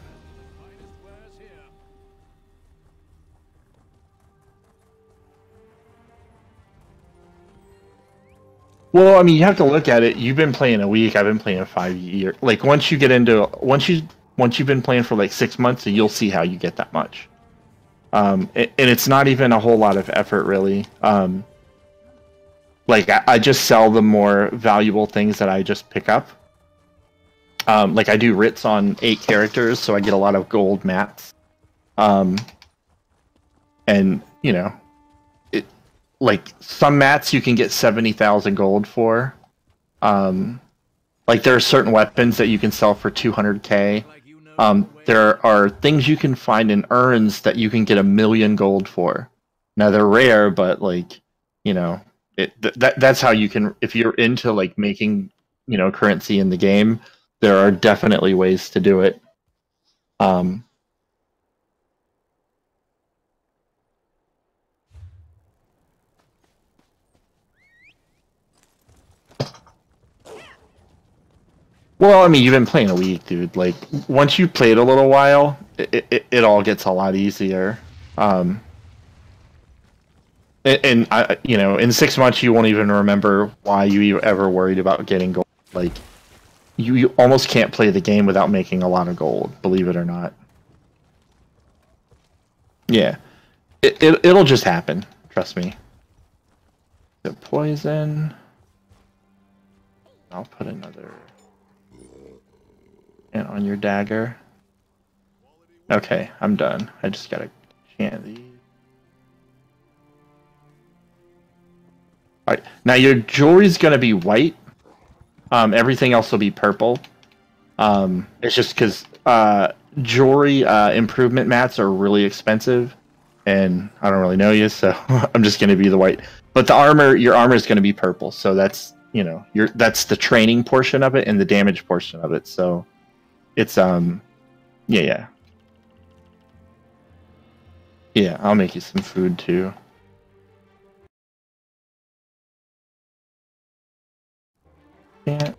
Well, I mean, you have to look at it. You've been playing a week. I've been playing 5 years. Like once you Once you've been playing for like 6 months, you'll see how you get that much. And it's not even a whole lot of effort, really. Like, I just sell the more valuable things that I just pick up. Like, I do writs on 8 characters, so I get a lot of gold mats. And, you know, like, some mats you can get 70,000 gold for. Like, there are certain weapons that you can sell for 200k. There are things you can find in urns that you can get 1,000,000 gold for. Now, they're rare, but, like, you know, that's how you can, if you're into, like, making, you know, currency in the game, there are definitely ways to do it. Well, I mean, you've been playing a week, dude. Like, once you played a little while, it all gets a lot easier. And you know, in 6 months, you won't even remember why you ever worried about getting gold. Like, you almost can't play the game without making a lot of gold, believe it or not. Yeah, it'll just happen. Trust me. The poison. I'll put another. And on your dagger. Okay, I'm done. I just gotta chant these. Alright, now your jewelry's gonna be white. Everything else will be purple. It's just because jewelry improvement mats are really expensive. And I don't really know you, so I'm just gonna be the white. But the armor, your armor is gonna be purple, so that's, you know, that's the training portion of it and the damage portion of it, so it's yeah, I'll make you some food too. Yeah.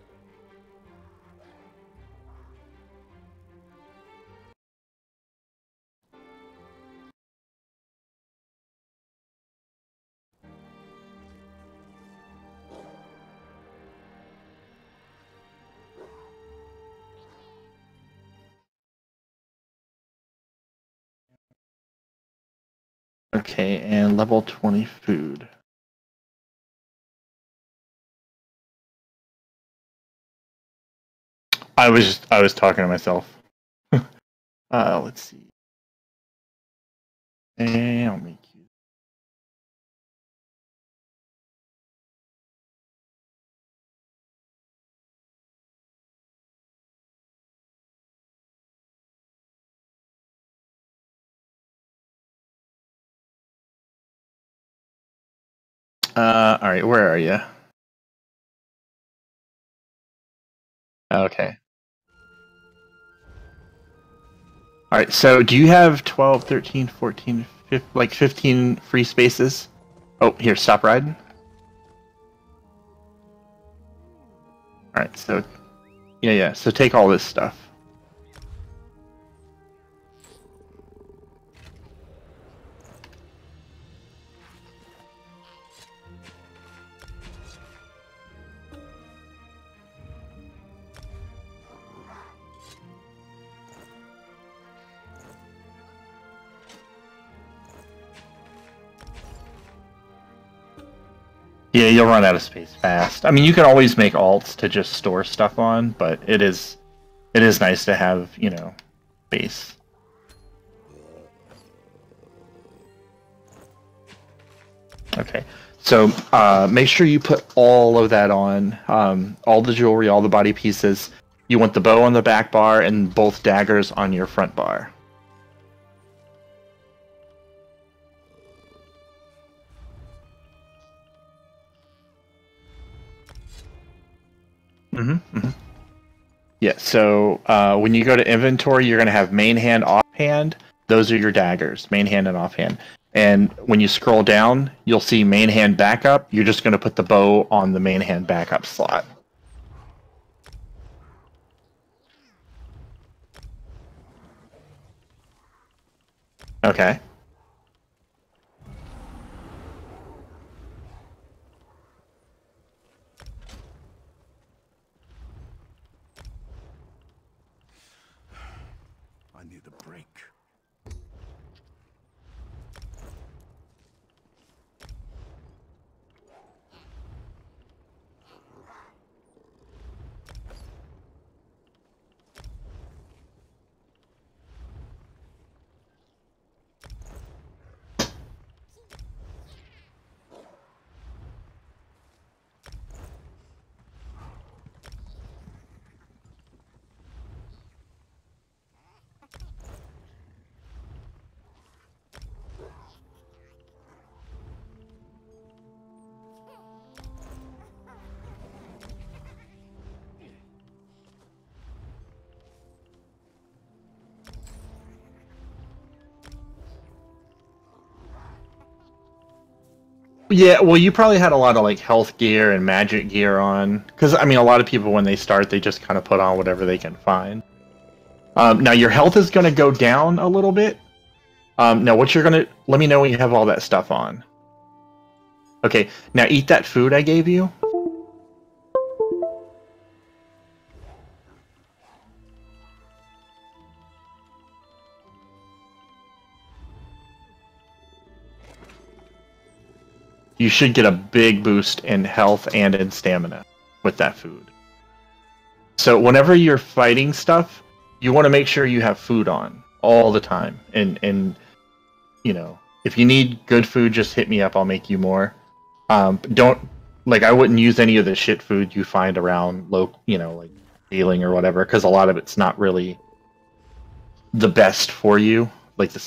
Okay, and level 20 food. I was talking to myself. Let's see. And I'll make you. All right, where are you? Okay. All right, so do you have 12, 13, 14, 15, like 15 free spaces? Oh, here, stop riding. All right, so yeah, so take all this stuff. Yeah, you'll run out of space fast. I mean, you can always make alts to just store stuff on, but it is nice to have, you know, space. Okay, so make sure you put all of that on, all the jewelry, all the body pieces. You want the bow on the back bar and both daggers on your front bar. Yeah, so when you go to inventory, you're going to have main hand, offhand. Those are your daggers, main hand and offhand. And when you scroll down, you'll see main hand backup. You're just going to put the bow on the main hand backup slot. Okay. Yeah, well, you probably had a lot of like health gear and magic gear on, because I mean, a lot of people when they start, they just kind of put on whatever they can find. Now your health is going to go down a little bit. Now what you're going to let me know when you have all that stuff on. Okay, now eat that food I gave you. You should get a big boost in health and in stamina with that food. So whenever you're fighting stuff, you want to make sure you have food on all the time. And you know, if you need good food, just hit me up. I'll make you more. Don't like I wouldn't use any of the shit food you find around like healing or whatever, because a lot of it's not really the best for you, like the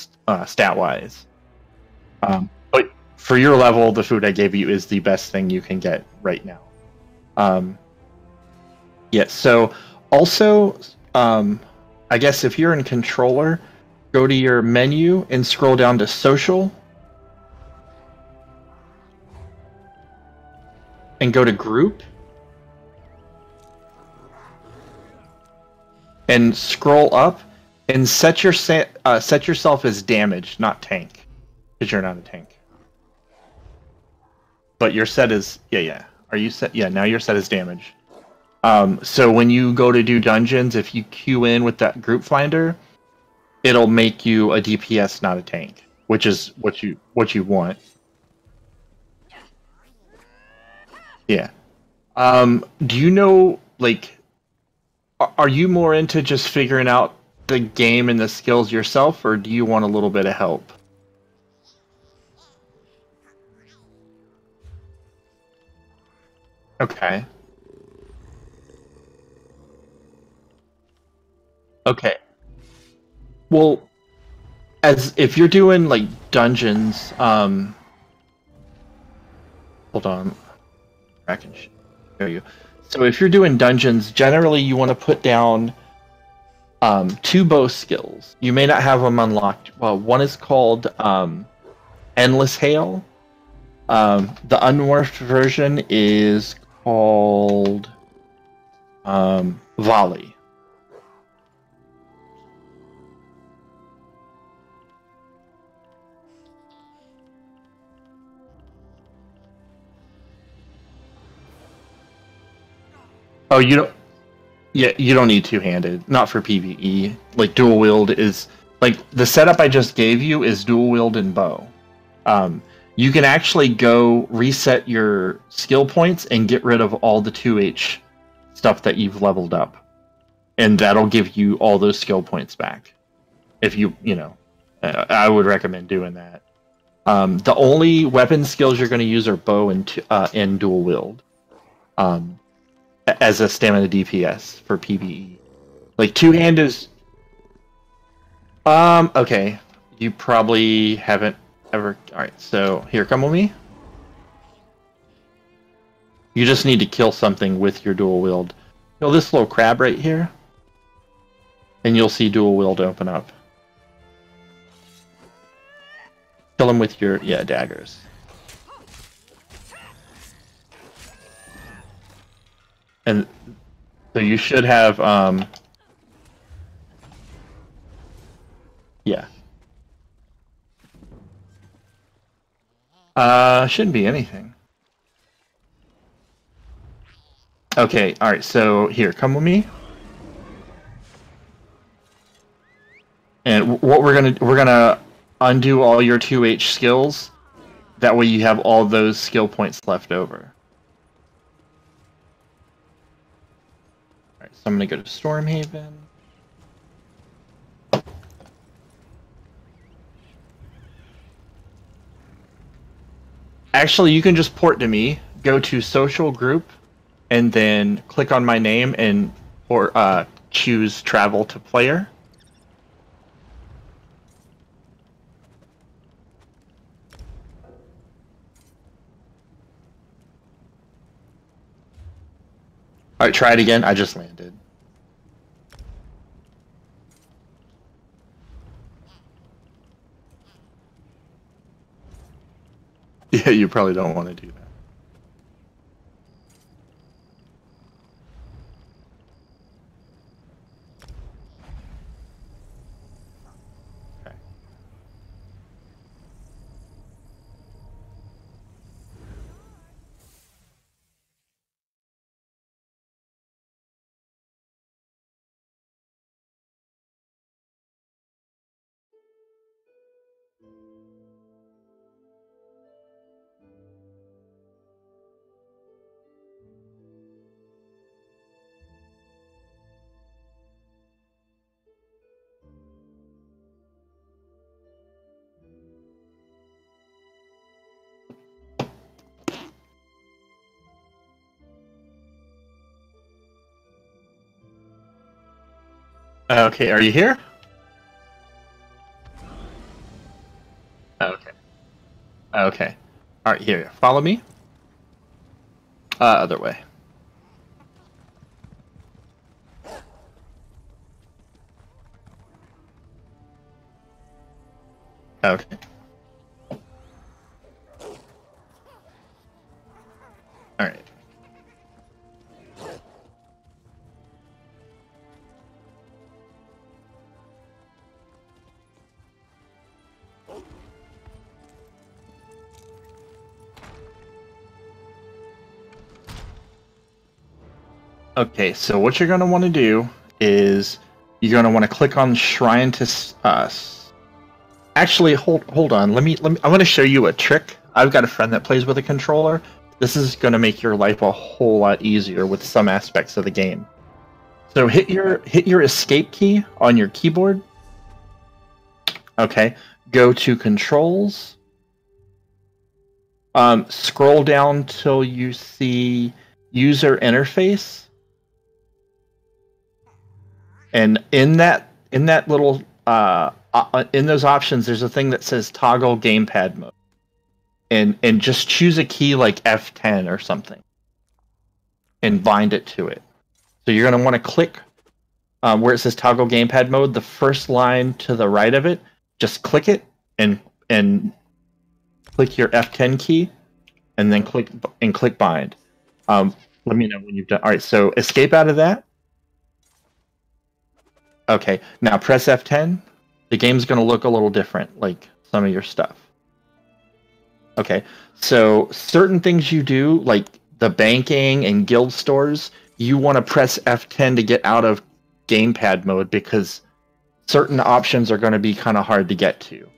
stat wise. But for your level, the food I gave you is the best thing you can get right now. Yeah, so also, I guess if you're in controller, go to your menu and scroll down to social. And go to group. And scroll up and set yourself as damaged, not tank. Because you're not a tank. But you're set as yeah. Are you set? Yeah, now you're set as damage. So when you go to do dungeons, if you queue in with that group finder, it'll make you a DPS, not a tank, which is what you want. Yeah. Do you know, like, are you more into just figuring out the game and the skills yourself, or do you want a little bit of help? Okay. Okay. Well, as if you're doing like dungeons, hold on. I can show you. So if you're doing dungeons, generally you want to put down 2 bow skills. You may not have them unlocked. Well, one is called Endless Hail. The unmorphed version is called Volley. Oh, you don't. Yeah, you don't need two-handed. Not for PvE. Like dual wield is like the setup I just gave you is dual wield and bow. You can actually go reset your skill points and get rid of all the 2H stuff that you've leveled up, and that'll give you all those skill points back. If you know, I would recommend doing that. The only weapon skills you're going to use are bow and dual wield. As a stamina DPS for PvE. Like two-hand is okay. You probably haven't ever. Alright, so here, come with me. You just need to kill something with your dual wield. Kill this little crab right here. And you'll see dual wield open up. Kill him with your daggers. And so you should have, yeah. Shouldn't be anything. Okay, alright, so here, come with me. And what we're gonna undo all your 2H skills. That way you have all those skill points left over. So I'm going to go to Stormhaven. Actually, you can just port to me. Go to Social Group, and then click on my name and choose Travel to Player. Alright, try it again. I just landed. Yeah, you probably don't want to do that. Okay, are you here? Okay. Okay. Alright, here. Follow me. Other way. Okay. Alright. Okay, so what you're going to want to do is you're going to want to click on Shrine to Us. Actually, hold on. Let me. I want to show you a trick. I've got a friend that plays with a controller. This is going to make your life a whole lot easier with some aspects of the game. So hit your escape key on your keyboard. Okay, go to Controls. Scroll down till you see User Interface. And in that little in those options, there's a thing that says Toggle Gamepad Mode, and just choose a key like F10 or something, and bind it to it. So you're going to want to click where it says Toggle Gamepad Mode. The first line to the right of it, just click it and click your F10 key, and then click bind. Let me know when you've done. All right, so escape out of that. Okay, now press F10. The game's going to look a little different, like some of your stuff. Okay, so certain things you do, like the banking and guild stores, you want to press F10 to get out of gamepad mode because certain options are going to be kind of hard to get to.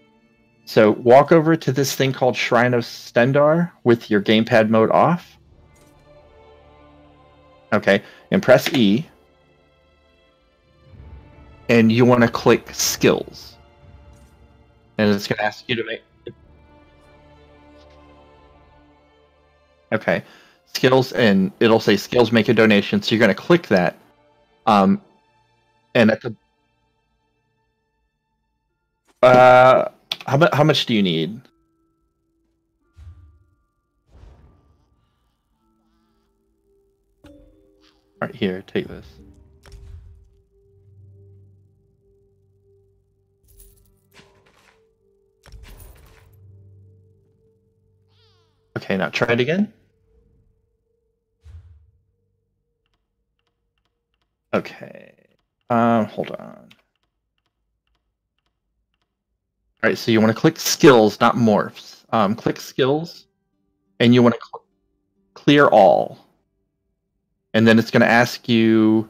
So walk over to this thing called Shrine of Stendarr with your gamepad mode off. Okay, and press E. And you want to click Skills. And it's going to ask you to make... Okay. Skills, and it'll say Skills, make a donation. So you're going to click that. And at the... How much do you need? Right here, take this. Okay, now try it again. Okay. Hold on. All right, so you want to click Skills, not Morphs. Click Skills, and you want to clear all. And then it's going to ask you,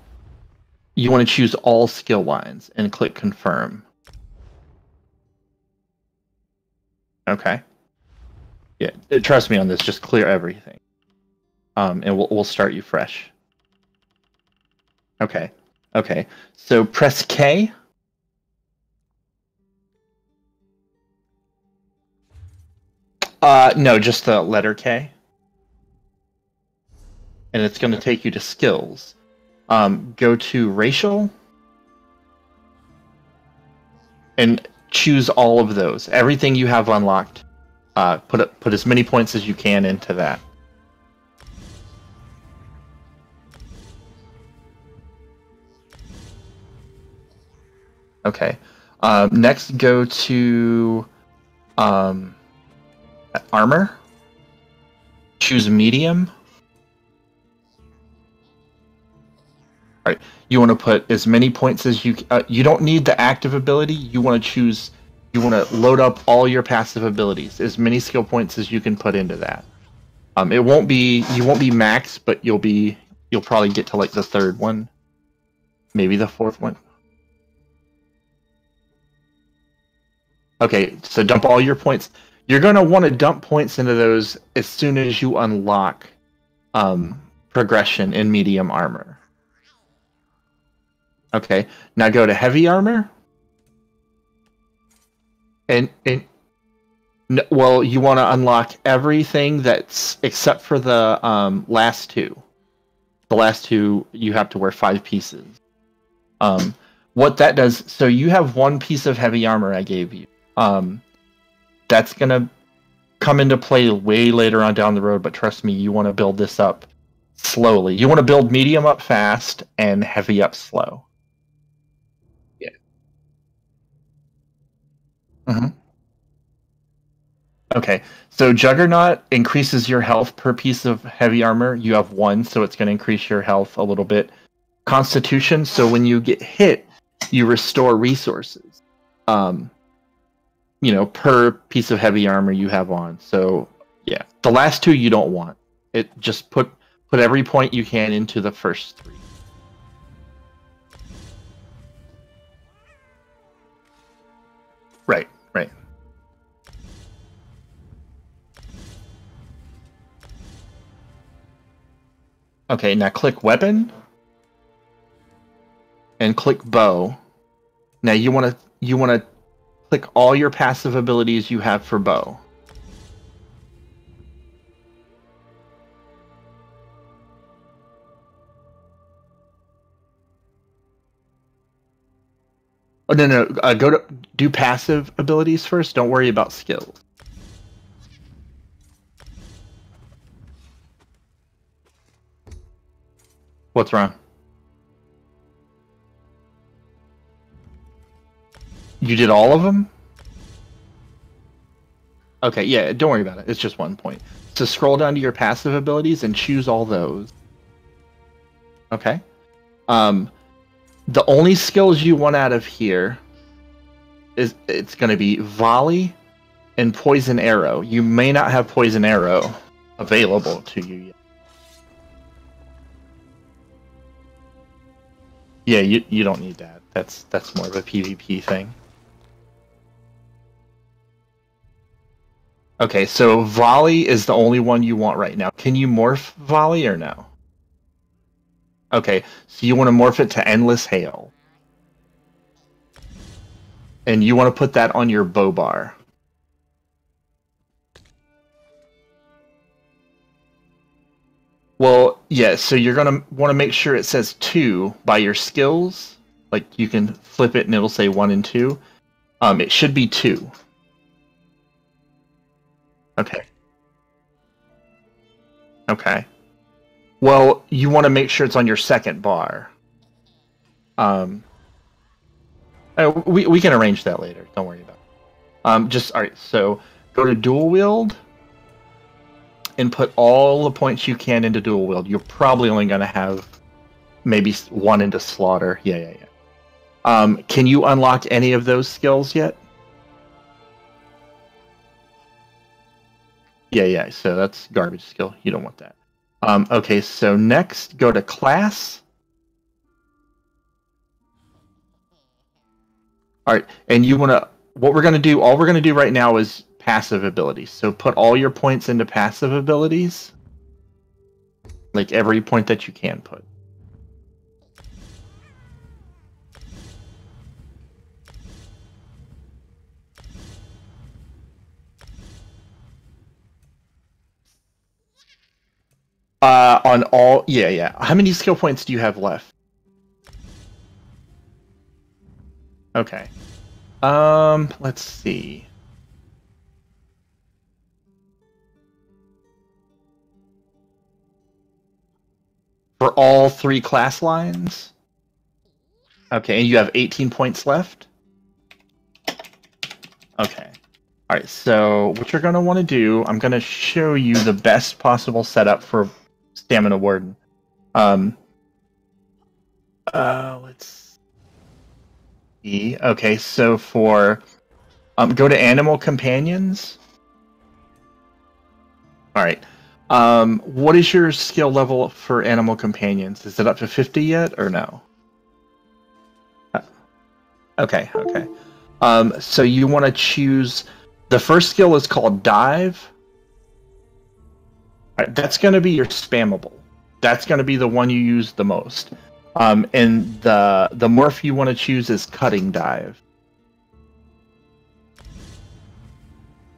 you want to choose all skill lines, and click Confirm. Okay. Yeah, trust me on this. Just clear everything, and we'll start you fresh. Okay, okay. So press K. No, just the letter K, and it's going to take you to Skills. Go to Racial, and choose all of those. Everything you have unlocked. Put as many points as you can into that. Okay. Next, go to armor, choose medium. All right, you want to put as many points as you. You don't need the active ability. You want to choose. You want to load up all your passive abilities, as many skill points as you can put into that. It won't be. You won't be max, but you'll probably get to like the third one, maybe the fourth one. Okay, so dump all your points. You're going to want to dump points into those as soon as you unlock progression in medium armor. Okay, now go to heavy armor. Well, you want to unlock everything that's except for the last two. The last two, you have to wear 5 pieces. What that does, so you have 1 piece of heavy armor I gave you. That's going to come into play way later on down the road, but trust me, you want to build this up slowly. You want to build medium up fast and heavy up slow. Yeah. Okay, so Juggernaut increases your health per piece of heavy armor. You have 1, so it's going to increase your health a little bit. Constitution, so when you get hit, you restore resources. Per piece of heavy armor you have on. So, yeah. The last 2 you don't want. It just put every point you can into the first 3. Right. Okay, now click weapon and click bow. Now you want to click all your passive abilities you have for bow. Oh no, do passive abilities first. Don't worry about skills. What's wrong? You did all of them? Okay, yeah, don't worry about it. It's just 1 point. So scroll down to your passive abilities and choose all those. Okay. The only skills you want out of here it's going to be volley and poison arrow. You may not have poison arrow available to you yet. Yeah, you don't need that. That's more of a PvP thing. Okay, so volley is the only one you want right now. Can you morph volley or no? Okay, so you want to morph it to endless hail. And you want to put that on your bow bar. Well, yeah, so you're going to want to make sure it says 2 by your skills. Like, you can flip it and it'll say 1 and 2. It should be 2. Okay. Okay. Well, you want to make sure it's on your second bar. We can arrange that later. Don't worry about it. All right, so go to dual wield and put all the points you can into dual wield. You're probably only going to have maybe 1 into slaughter. Yeah. Can you unlock any of those skills yet? Yeah, so that's garbage skill. You don't want that. Okay, so next, go to class. All right, and you want to, all we're going to do right now is passive abilities. So put all your points into passive abilities. Like every point that you can put. On all, yeah. How many skill points do you have left? Okay. Let's see. For all 3 class lines? Okay, and you have 18 points left? Okay. Alright, so what you're going to want to do, I'm going to show you the best possible setup for Stamina Warden. Let's see. Okay, so for... go to Animal Companions. Alright. What is your skill level for Animal Companions? Is it up to 50 yet, or no? Okay. So you want to choose... The first skill is called Dive. Alright, that's going to be your spammable. That's going to be the one you use the most. And the morph you want to choose is Cutting Dive.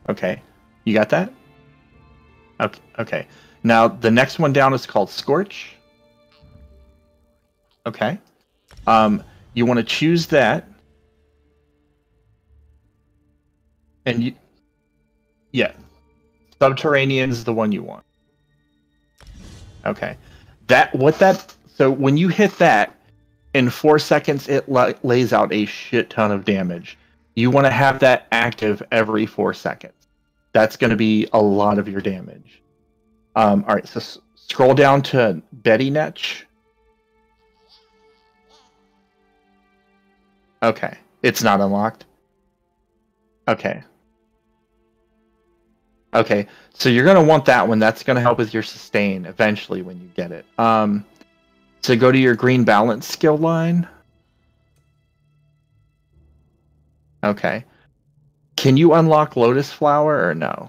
Okay, you got that? Okay. Now the next one down is called Scorch. Okay. You want to choose that. And yeah, Subterranean is the one you want. Okay, so when you hit that, in 4 seconds it lays out a shit ton of damage. You want to have that active every 4 seconds. That's going to be a lot of your damage. All right, so scroll down to Betty Netch. Okay, it's not unlocked. Okay, so you're going to want that one. That's going to help with your sustain eventually when you get it. So go to your green balance skill line. Okay. Can you unlock Lotus Flower or no?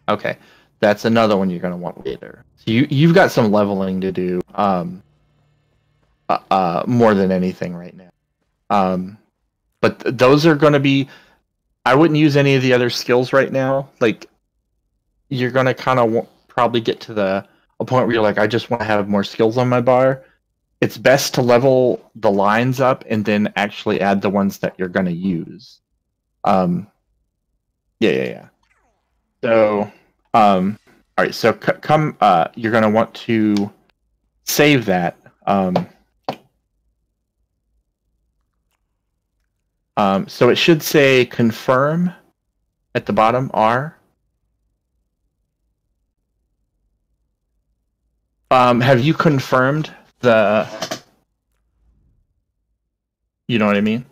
Okay, that's another one you're going to want later. So you've got some leveling to do more than anything right now. But those are going to be... I wouldn't use any of the other skills right now. Like, you're going to kind of probably get to a point where you're like, I just want to have more skills on my bar. It's best to level the lines up and then actually add the ones that you're going to use. Yeah. So, all right, so you're going to want to save that. So it should say confirm at the bottom, R. Have you confirmed the... You know what I mean?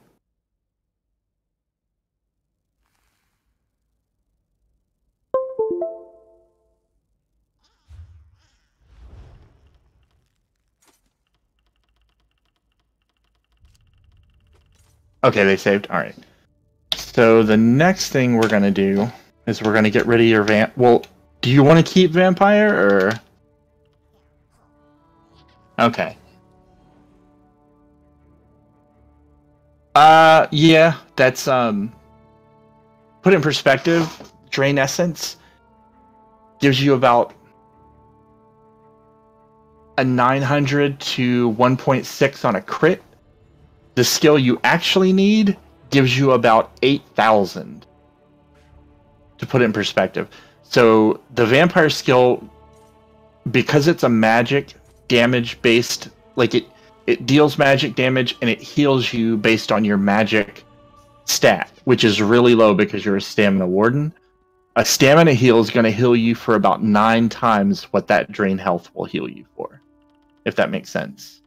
Okay, they saved. All right. So the next thing we're going to do is we're going to get rid of your Well, do you want to keep Vampire, or... Okay. Yeah, that's, put in perspective, Drain Essence gives you about a 900 to 1.6 on a crit. The skill you actually need gives you about 8,000. To put it in perspective. So the Vampire skill, because it's a magic damage based, like it deals magic damage and it heals you based on your magic stat, which is really low because you're a Stamina Warden. A Stamina heal is going to heal you for about 9 times what that Drain Health will heal you for, if that makes sense.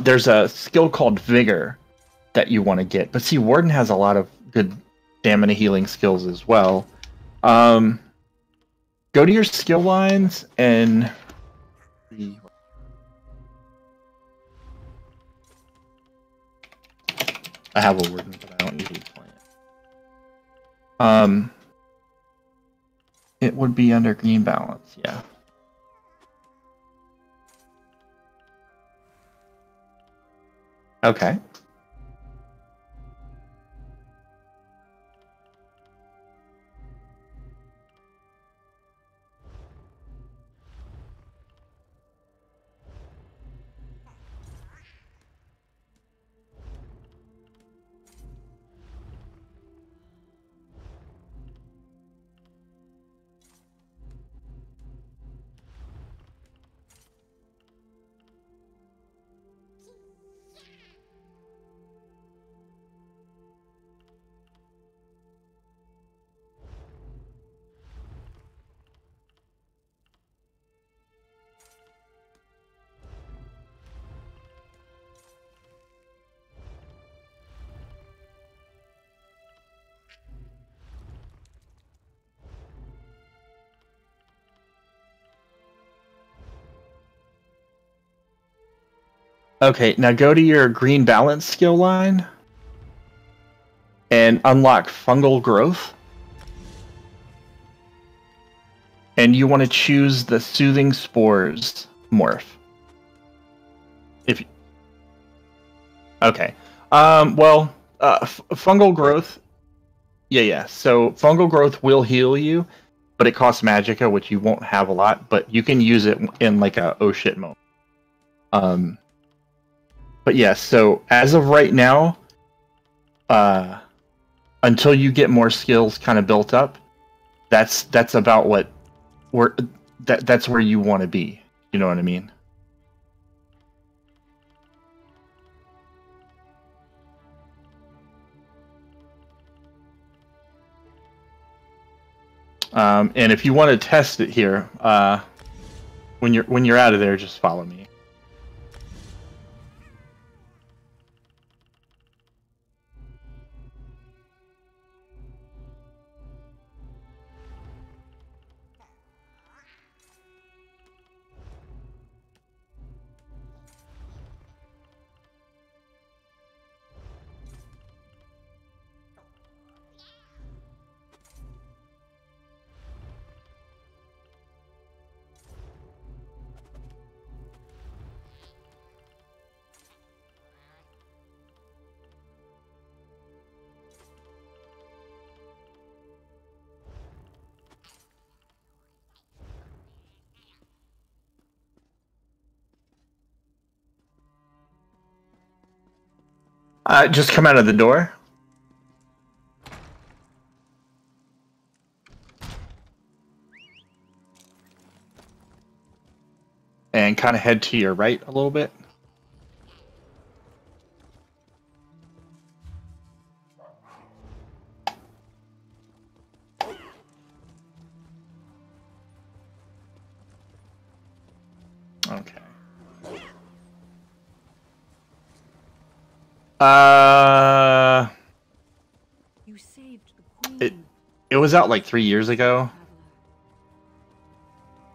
There's a skill called Vigor that you want to get. But see, Warden has a lot of good stamina healing skills as well. Go to your skill lines and... I have a Warden, but I don't usually play it. It would be under green balance, yeah. Okay. Okay, now go to your green balance skill line and unlock fungal growth. And you want to choose the soothing spores morph. Okay. Fungal growth. Yeah. So fungal growth will heal you, but it costs magicka, which you won't have a lot. But you can use it in like a oh shit moment. But yeah. So as of right now, until you get more skills kind of built up, that's about that's where you want to be. You know what I mean? And if you want to test it here, when you're out of there, just follow me. Just come out of the door. And kind of head to your right a little bit. Okay. You saved the queen. It was out like 3 years ago.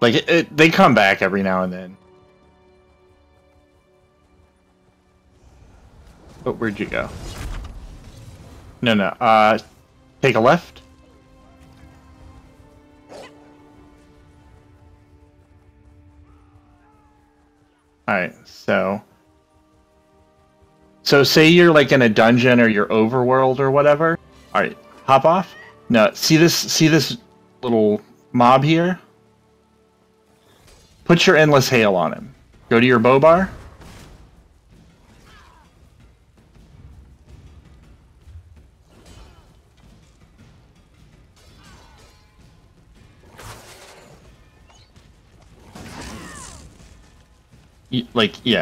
Like they come back every now and then. Oh, where'd you go? No. Take a left. Alright, so say you're like in a dungeon or you're overworld or whatever. Alright, hop off. No, see this little mob here? Put your endless hail on him. Go to your bow bar.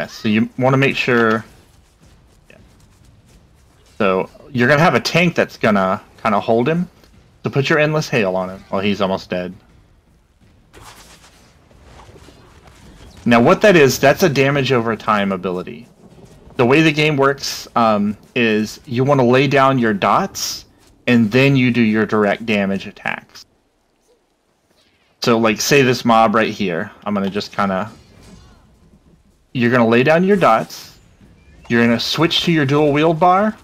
So you want to make sure. Yeah. So you're gonna have a tank that's gonna kind of hold him. So put your endless hail on him. Well, he's almost dead. Now what that is, that's a damage over time ability. The way the game works is you want to lay down your dots, and then you do your direct damage attacks. So like say this mob right here, I'm gonna just kind of. You're going to lay down your dots. You're going to switch to your dual wield bar.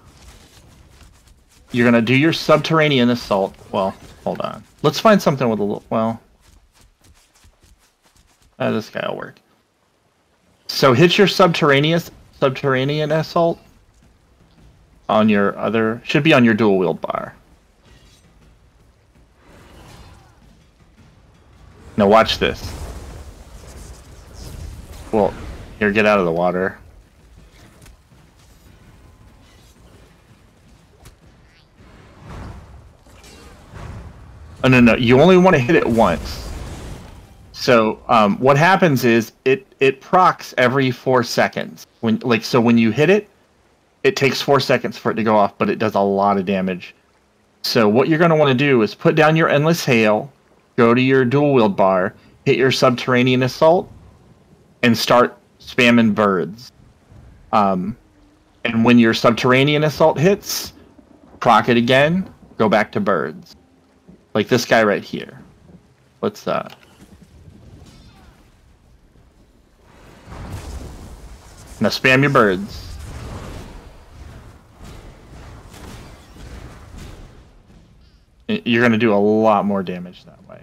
You're going to do your subterranean assault. Well, hold on. Let's find something with a little... Well... this guy will work. So hit your subterranean assault on your other... Should be on your dual wield bar. Now watch this. Well... Here, get out of the water. Oh, no. You only want to hit it once. So, what happens is it procs every 4 seconds. When you hit it, it takes 4 seconds for it to go off, but it does a lot of damage. So, what you're going to want to do is put down your endless hail, go to your dual wield bar, hit your subterranean assault, and start spamming birds. And when your subterranean assault hits, proc it again, go back to birds. Like this guy right here. Let's Now spam your birds. You're going to do a lot more damage that way.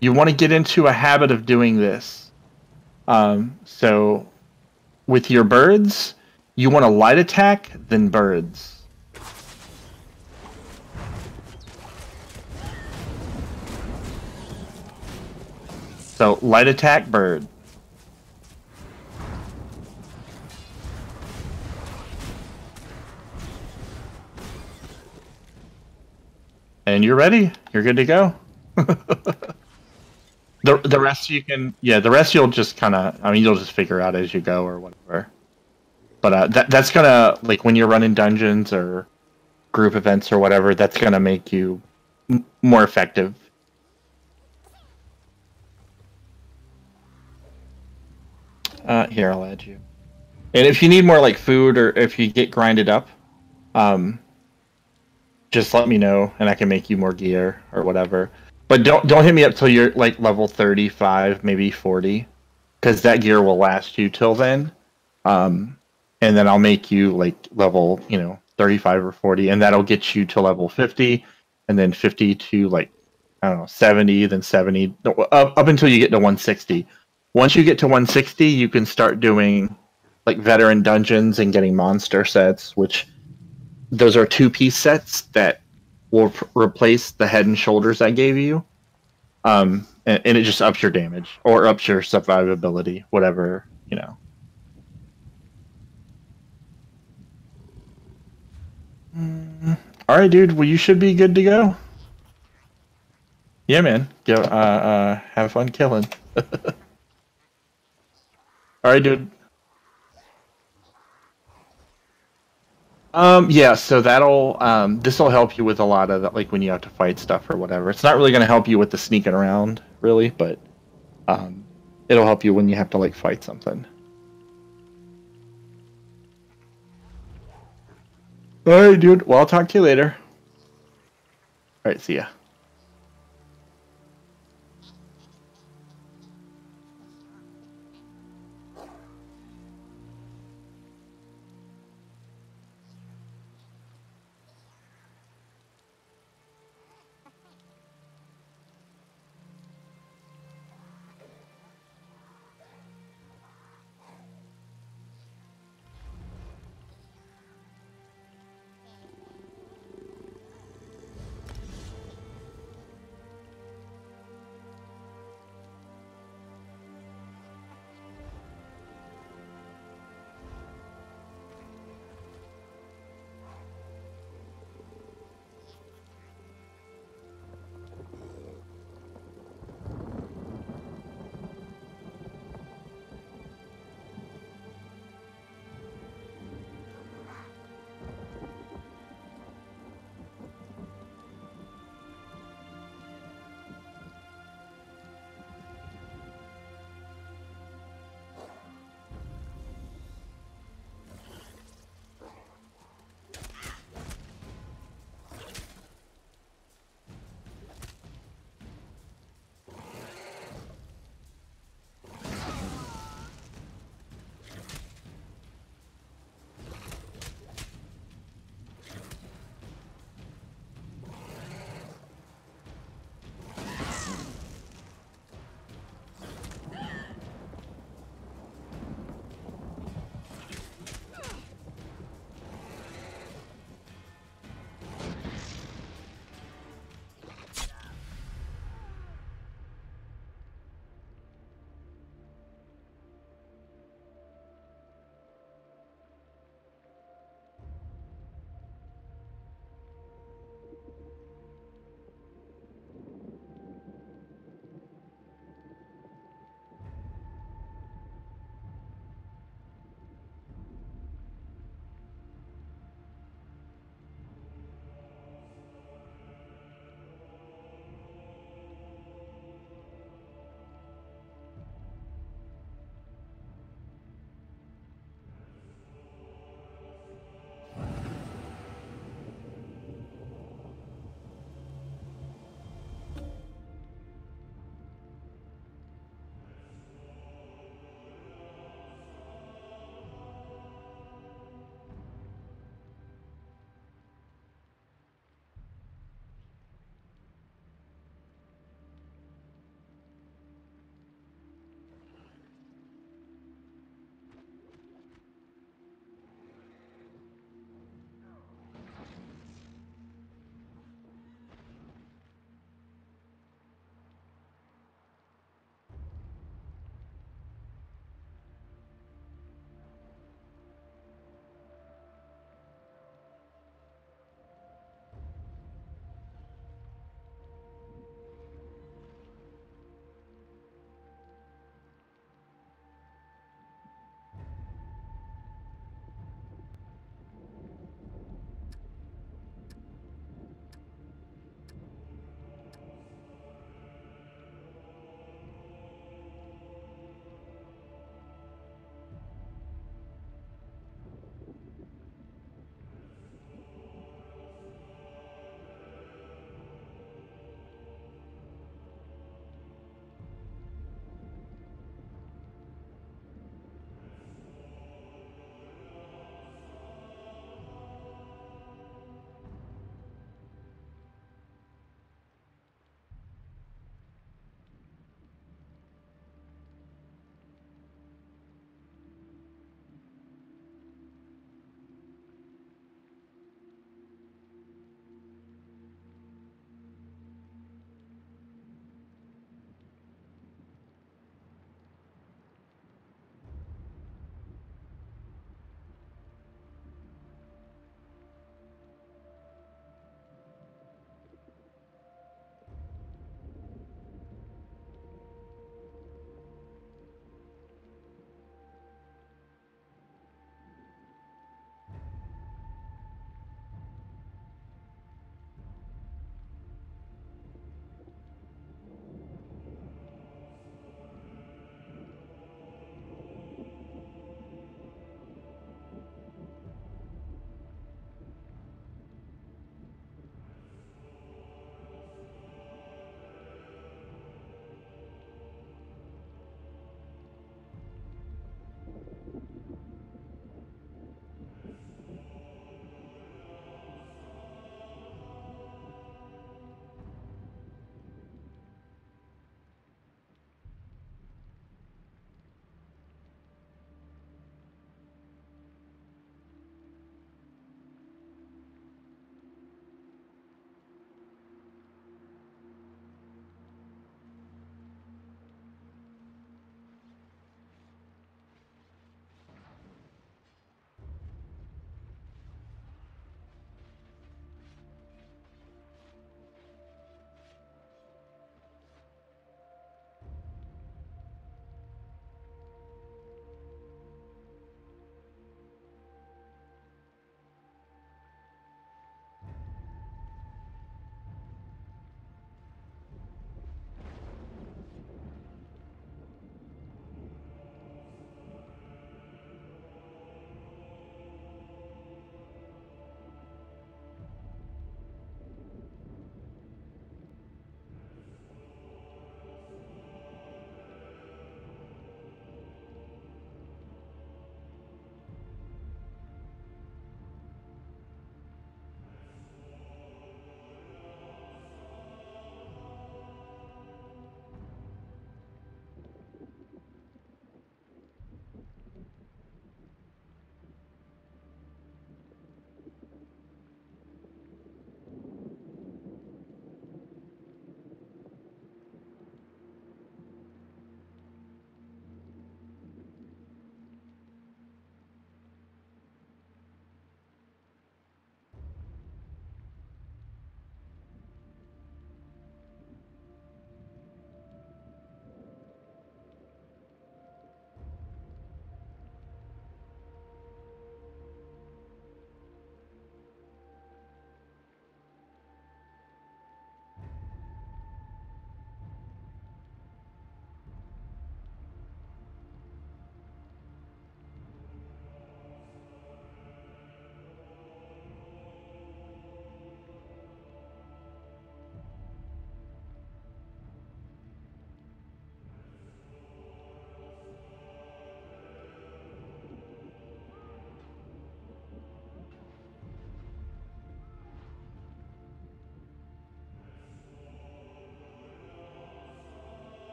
You want to get into a habit of doing this. So with your birds, you want to light attack, then birds. So light attack, bird. And you're ready. You're good to go. The rest you can, yeah, the rest you'll just kind of, I mean, you'll just figure out as you go or whatever. But that's gonna, like, when you're running dungeons or group events or whatever, that's gonna make you more effective. Here, I'll add you. And if you need more, like, food, or if you get grinded up, just let me know, and I can make you more gear or whatever. But don't hit me up till you're like level 35, maybe 40, because that gear will last you till then. And then I'll make you like level, 35 or 40, and that'll get you to level 50, and then 50 to like, I don't know, 70, then 70, up until you get to 160. Once you get to 160, you can start doing like veteran dungeons and getting monster sets, which those are 2-piece sets that will replace the head and shoulders I gave you. And it just ups your damage or ups your survivability, whatever, All right, dude. Well, you should be good to go. Yeah, man. Go. Have fun killing. All right, dude. Yeah, so that'll, this will help you with a lot of, like, when you have to fight stuff or whatever. It's not really going to help you with the sneaking around, really, but, it'll help you when you have to, like, fight something. Alright, dude. Well, I'll talk to you later. Alright, see ya.